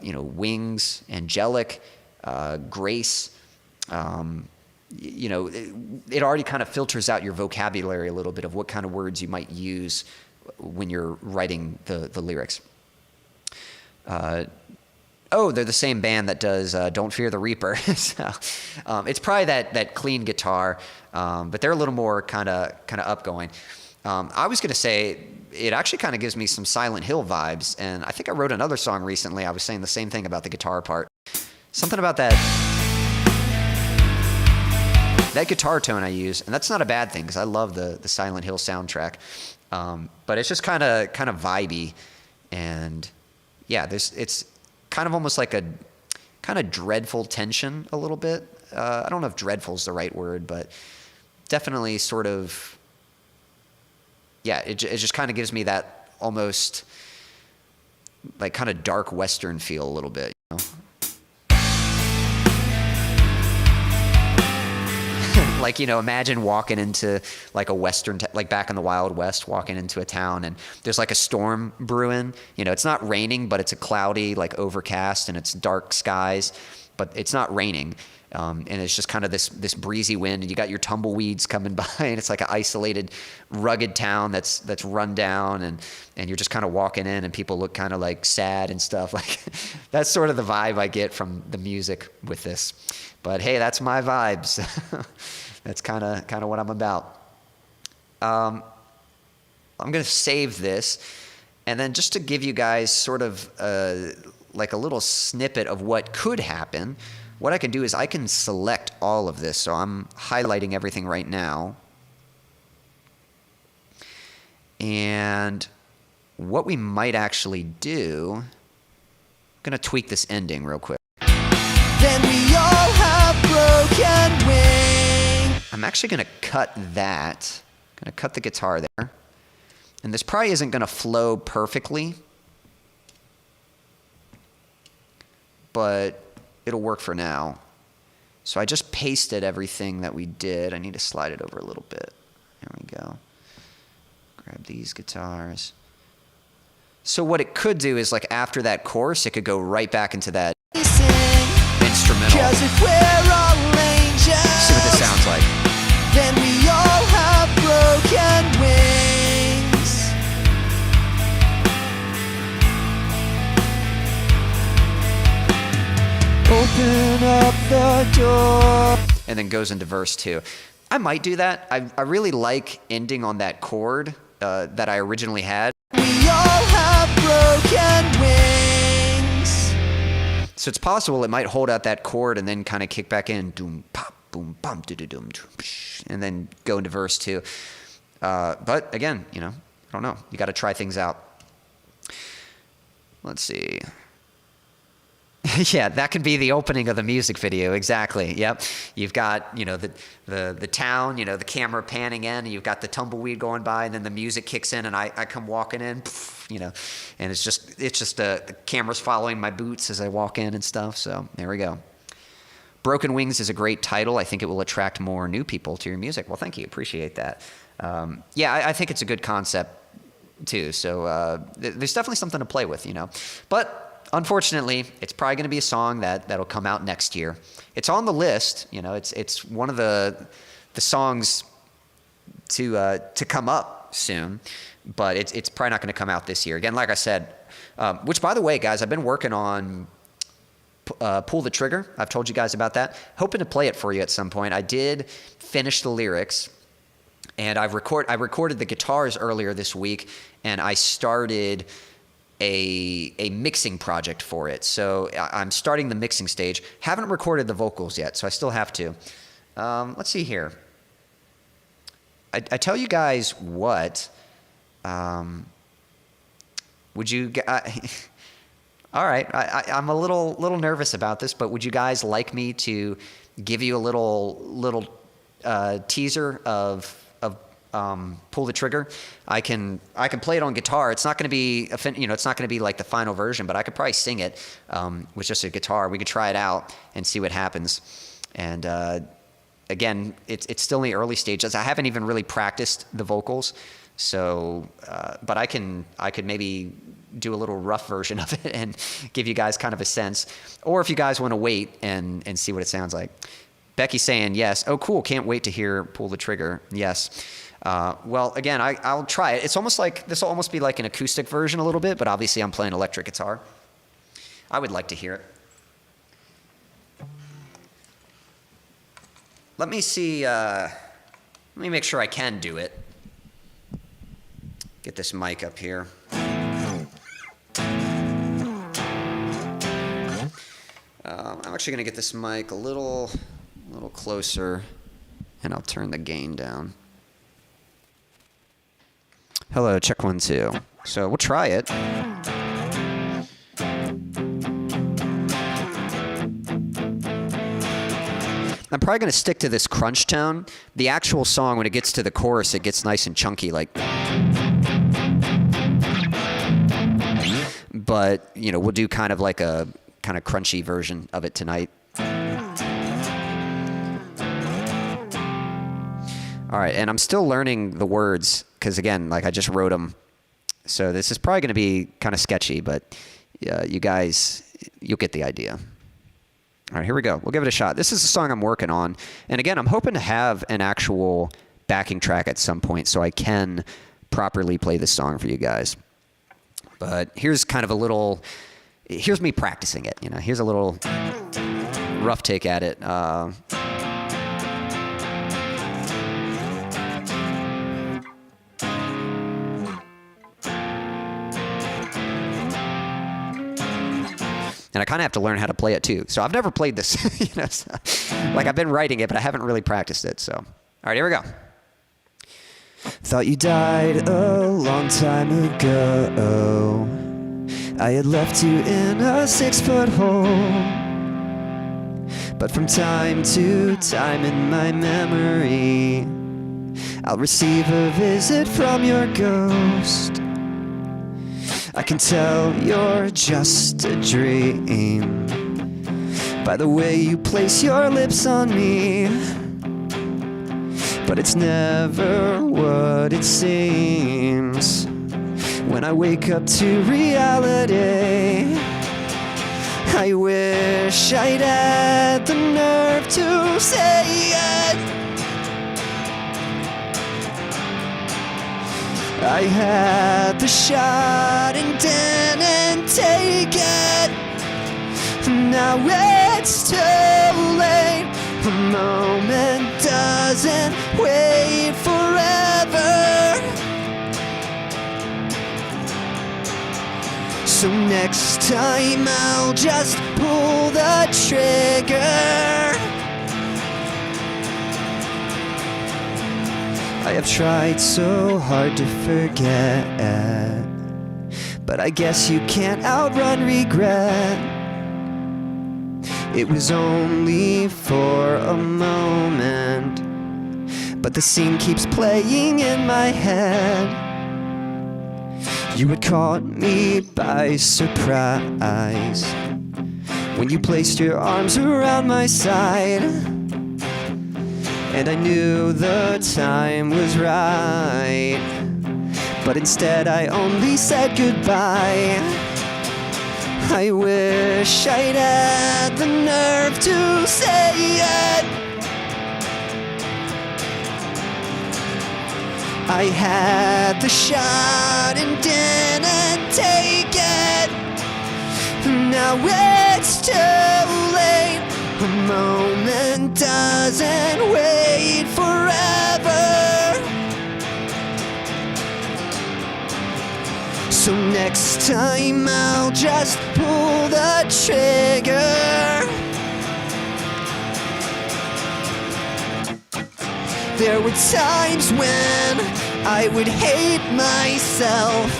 S3: wings, angelic, grace, it already kind of filters out your vocabulary a little bit of what kind of words you might use when you're writing the lyrics. They're the same band that does Don't Fear the Reaper. So, it's probably that clean guitar, but they're a little more kind of upgoing. I was going to say it actually kind of gives me some Silent Hill vibes, and I think I wrote another song recently. I was saying the same thing about the guitar part. Something about that guitar tone I use, and that's not a bad thing because I love the Silent Hill soundtrack. But it's just kind of vibey, and yeah, it's kind of almost like a kind of dreadful tension a little bit. I don't know if dreadful is the right word, but definitely sort of, yeah, it just kind of gives me that almost like kind of dark Western feel a little bit, you know? Like, you know, imagine walking into like a Western, like back in the Wild West, walking into a town and there's like a storm brewing. You know, it's not raining, but it's a cloudy, like overcast, and it's dark skies, but it's not raining. And it's just kind of this breezy wind, and you got your tumbleweeds coming by, and it's like an isolated, rugged town that's run down, and you're just kind of walking in, and people look kind of like sad and stuff. Like that's sort of the vibe I get from the music with this. But hey, that's my vibes. That's kind of what I'm about. I'm gonna save this, and then just to give you guys sort of like a little snippet of what could happen. What I can do is I can select all of this. So I'm highlighting everything right now. And what we might actually do, I'm going to tweak this ending real quick.
S1: Then we all have broken wings.
S3: I'm actually going to cut that. I'm going to cut the guitar there. And this probably isn't going to flow perfectly, but it'll work for now. So I just pasted everything that we did. I need to slide it over a little bit. There we go. Grab these guitars. So what it could do is, like, after that chorus, it could go right back into that instrumental.
S1: 'Cause if we're all angels,
S3: See what this sounds like.
S1: then we all have broken wings. Open up the door.
S3: And then goes into verse 2. I might do that. I really like ending on that chord that I originally had.
S1: We all have broken wings.
S3: So it's possible it might hold out that chord and then kind of kick back in, doom, pop, boom, bum, do, doom, and then go into verse 2. But again, you know, I don't know. You got to try things out. Let's see. Yeah, that could be the opening of the music video. Exactly. Yep. You've got, you know, the town, you know, the camera panning in, and you've got the tumbleweed going by, and then the music kicks in, and I come walking in, you know, and it's just the camera's following my boots as I walk in and stuff. So there we go. Broken Wings is a great title. I think it will attract more new people to your music. Well, thank you. Appreciate that. Yeah, I think it's a good concept too. So there's definitely something to play with, you know, but unfortunately, it's probably going to be a song that'll come out next year. It's on the list, you know. It's one of the songs to come up soon, but it's probably not going to come out this year. Again, like I said, which, by the way, guys, I've been working on Pull the Trigger. I've told you guys about that. Hoping to play it for you at some point. I did finish the lyrics, and I recorded the guitars earlier this week, and I started a mixing project for it. So I'm starting the mixing stage. Haven't recorded the vocals yet, so I still have to. Let's see here. I tell you guys what. Would you? All right. I'm a little nervous about this, but would you guys like me to give you a little teaser of Pull the Trigger? I can play it on guitar. It's not going to be, you know, it's not going to be like the final version, but I could probably sing it with just a guitar. We could try it out and see what happens. And again, it's still in the early stages. I haven't even really practiced the vocals, so but I could maybe do a little rough version of it and give you guys kind of a sense. Or if you guys want to wait and see what it sounds like. Becky's saying yes. Oh, cool. Can't wait to hear Pull the Trigger. Yes. Well, again, I'll try it. It's almost like, this will almost be like an acoustic version a little bit, but obviously I'm playing electric guitar. I would like to hear it. Let me see, let me make sure I can do it. Get this mic up here. I'm actually going to get this mic a little closer, and I'll turn the gain down. Hello, check 1, 2. So we'll try it. I'm probably going to stick to this crunch tone. The actual song, when it gets to the chorus, it gets nice and chunky, like. But, you know, we'll do kind of like a kind of crunchy version of it tonight. All right, and I'm still learning the words because, again, like I just wrote them. So this is probably going to be kind of sketchy, but you guys, you'll get the idea. All right, here we go. We'll give it a shot. This is a song I'm working on. And again, I'm hoping to have an actual backing track at some point so I can properly play this song for you guys. But here's kind of a little, here's me practicing it. You know, here's a little rough take at it. And I kind of have to learn how to play it too. So I've never played this, you know, so, like I've been writing it, but I haven't really practiced it. So, all right, here we go. Thought you died a long time ago. I had left you in a 6-foot hole. But from time to time in my memory, I'll receive a visit from your ghost. I can tell you're just a dream by the way you place your lips on me. But it's never what it seems when I wake up to reality. I wish I'd had the nerve to say it. I had the shot and didn't take it. Now it's too late. The moment doesn't wait forever. So next time I'll just pull the trigger. I have tried so hard to forget, but I guess you can't outrun regret. It was only for a moment, but the scene keeps playing in my head. You had caught me by surprise when you placed your arms around my side. And I knew the time was right, but instead I only said goodbye. I wish I'd had the nerve to say it. I had the shot and didn't take it. Now it's too late. A moment doesn't wait forever. So next time I'll just pull the trigger. There were times when I would hate myself,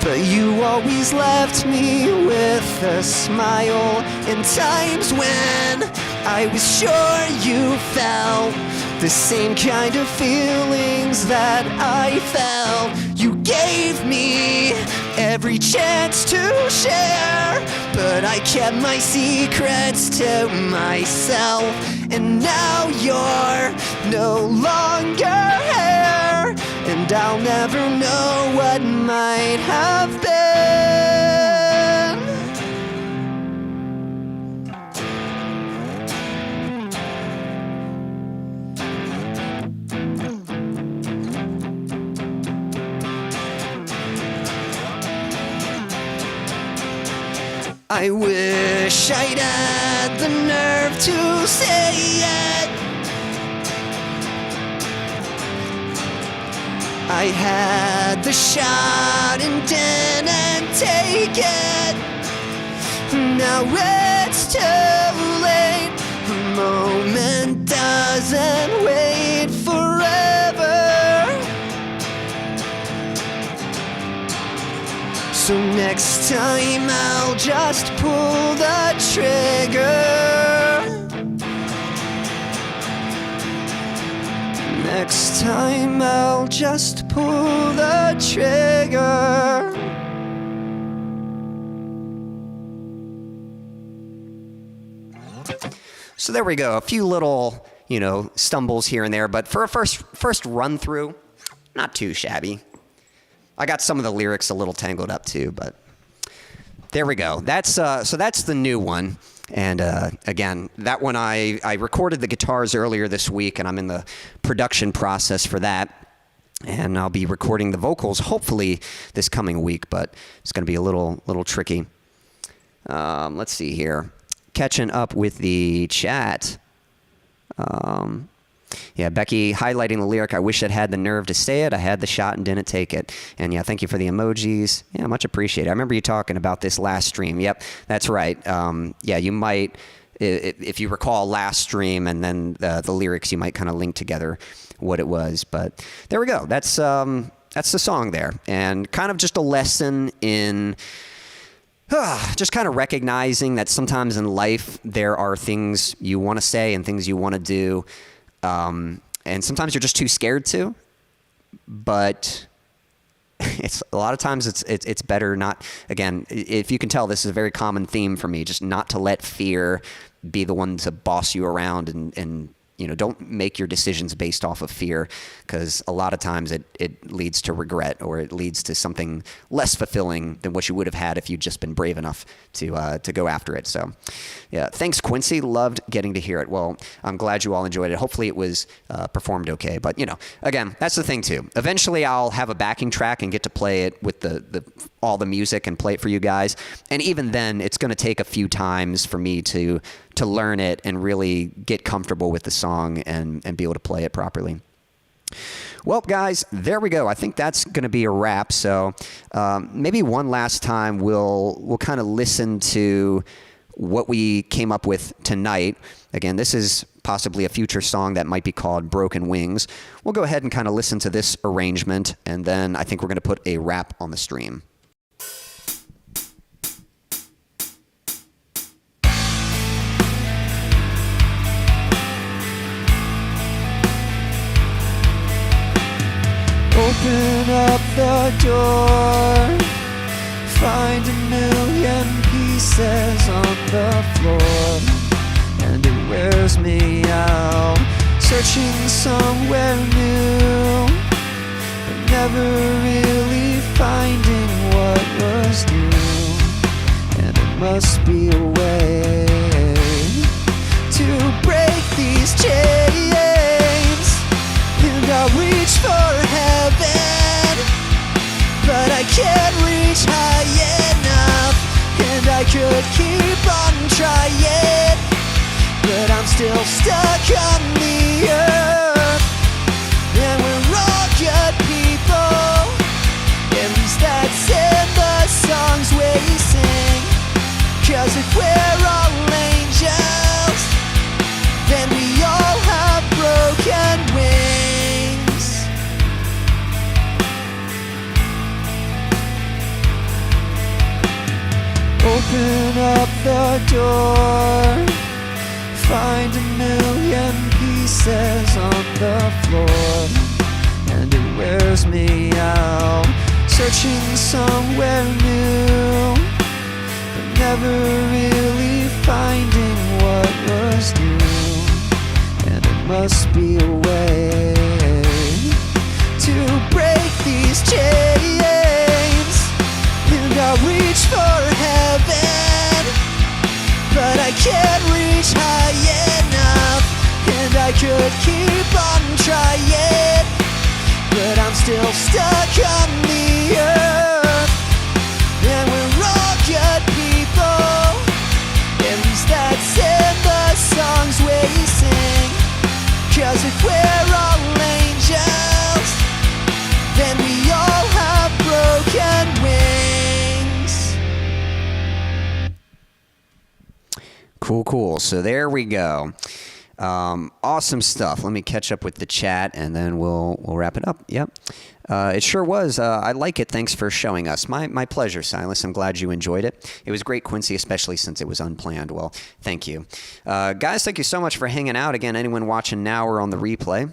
S3: but you always left me with a smile. And times when I was sure you felt the same kind of feelings that I felt. You gave me every chance to share, but I kept my secrets to myself. And now you're no longer here, and I'll never know what might have been. I wish I'd had the nerve to say it. I had the shot and didn't take it. Now it's too late. The moment doesn't wait forever.
S2: Next time I'll just pull the trigger. Next time I'll just pull the trigger. So there we go. A few little, stumbles here and there, but for a first run through, not too shabby. I got some of the lyrics a little tangled up too, but there we go. That's the new one. And again, that one I recorded the guitars earlier this week, and I'm in the production process for that. And I'll be recording the vocals hopefully this coming week, but it's going to be a little tricky. Let's see here. Catching up with the chat. Yeah, Becky highlighting the lyric, I wish I'd had the nerve to say it. I had the shot and didn't take it. And yeah, thank you for the emojis. Yeah, much appreciated. I remember you talking about this last stream. Yep, that's right. Yeah, you might, if you recall last stream and then the lyrics, you might kind of link together what it was. But there we go. That's the song there. And kind of just a lesson in just kind of recognizing that sometimes in life there are things you want to say and things you want to do. And sometimes you're just too scared to, but it's a lot of times it's better not, again, if you can tell, this is a very common theme for me, just not to let fear be the one to boss you around and don't make your decisions based off of fear, because a lot of times it leads to regret, or it leads to something less fulfilling than what you would have had if you'd just been brave enough to go after it. So yeah, thanks Quincy, loved getting to hear it. Well, I'm glad you all enjoyed it. Hopefully it was performed okay, but again, that's the thing too. Eventually I'll have a backing track and get to play it with all the music and play it for you guys. And even then it's going to take a few times for me to learn it and really get comfortable with the song and be able to play it properly. Well, guys, there we go. I think that's going to be a wrap. So maybe one last time we'll kind of listen to what we came up with tonight. Again, this is possibly a future song that might be called Broken Wings. We'll go ahead and kind of listen to this arrangement, and then I think we're going to put a wrap on the stream.
S1: Open up the door, find 1,000,000 pieces on the floor, and it wears me out, searching somewhere new, but never really finding what was new. And it must be a way to break these chains, and I reach for heaven, but I can't reach high enough. And I could keep on trying, but I'm still stuck on the earth. And we're all good people, at least that's in the songs we sing. 'Cause if we're all angels, then we all have broken wings. Open up the door, find 1,000,000 pieces on the floor, and it wears me out, searching somewhere new, but never really finding what was new. And it must be a way to break these chains, and I reach for heaven, but I can't reach high enough. And I could keep on trying, but I'm still stuck on the earth. And we're all good people, at least that's in the songs we sing. 'Cause if we're all angels, then we all have broken wings.
S2: Cool. So there we go.
S3: Awesome stuff. Let me catch up with the chat, and then we'll wrap it up. Yep. It sure was. I like it. Thanks for showing us. My pleasure, Silas. I'm glad you enjoyed it. It was great, Quincy, especially since it was unplanned. Well, thank you. Guys, thank you so much for hanging out. Again, anyone watching now or on the replay,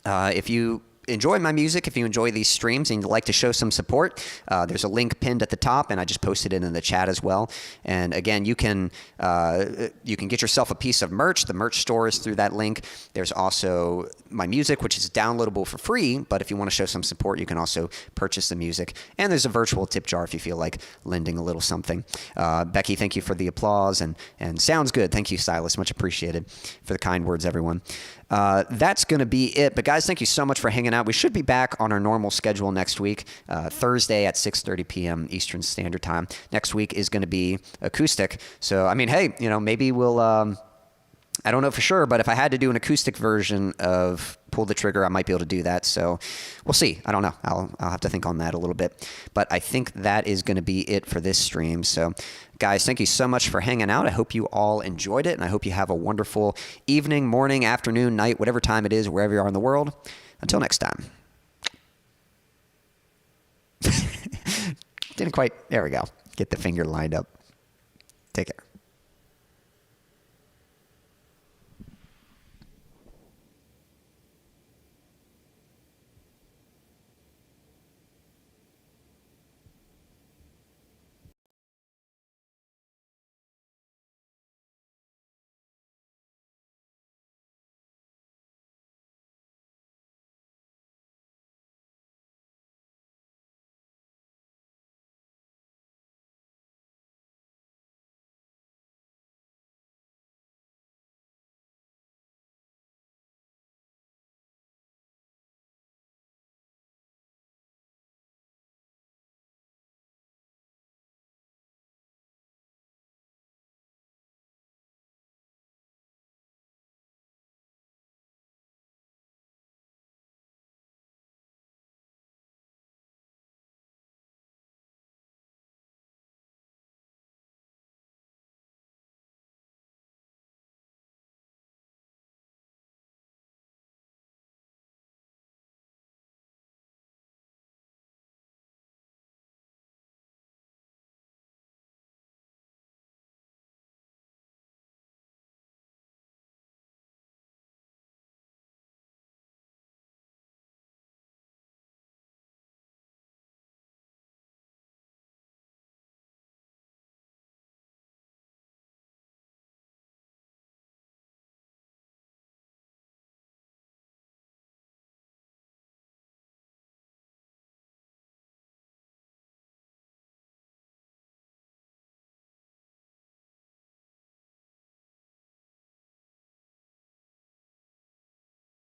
S3: if you enjoy my music, if you enjoy these streams and you'd like to show some support, there's a link pinned at the top, and I just posted it in the chat as well. And again, you can get yourself a piece of merch. The merch store is through that link. There's also my music, which is downloadable for free, but if you want to show some support, you can also purchase the music. And there's a virtual tip jar if you feel like lending a little something. Becky, thank you for the applause, and sounds good. Thank you, Silas. Much appreciated for the kind words, everyone. That's going to be it. But guys, thank you so much for hanging out. We should be back on our normal schedule next week, Thursday at 6:30 p.m. Eastern Standard Time. Next week is going to be acoustic. So, I mean, hey, maybe we'll, I don't know for sure, but if I had to do an acoustic version of Pull the Trigger, I might be able to do that. So we'll see. I don't know. I'll have to think on that a little bit. But I think that is going to be it for this stream. So guys, thank you so much for hanging out. I hope you all enjoyed it, and I hope you have a wonderful evening, morning, afternoon, night, whatever time it is, wherever you are in the world. Until next time. Didn't quite. There we go. Get the finger lined up. Take care.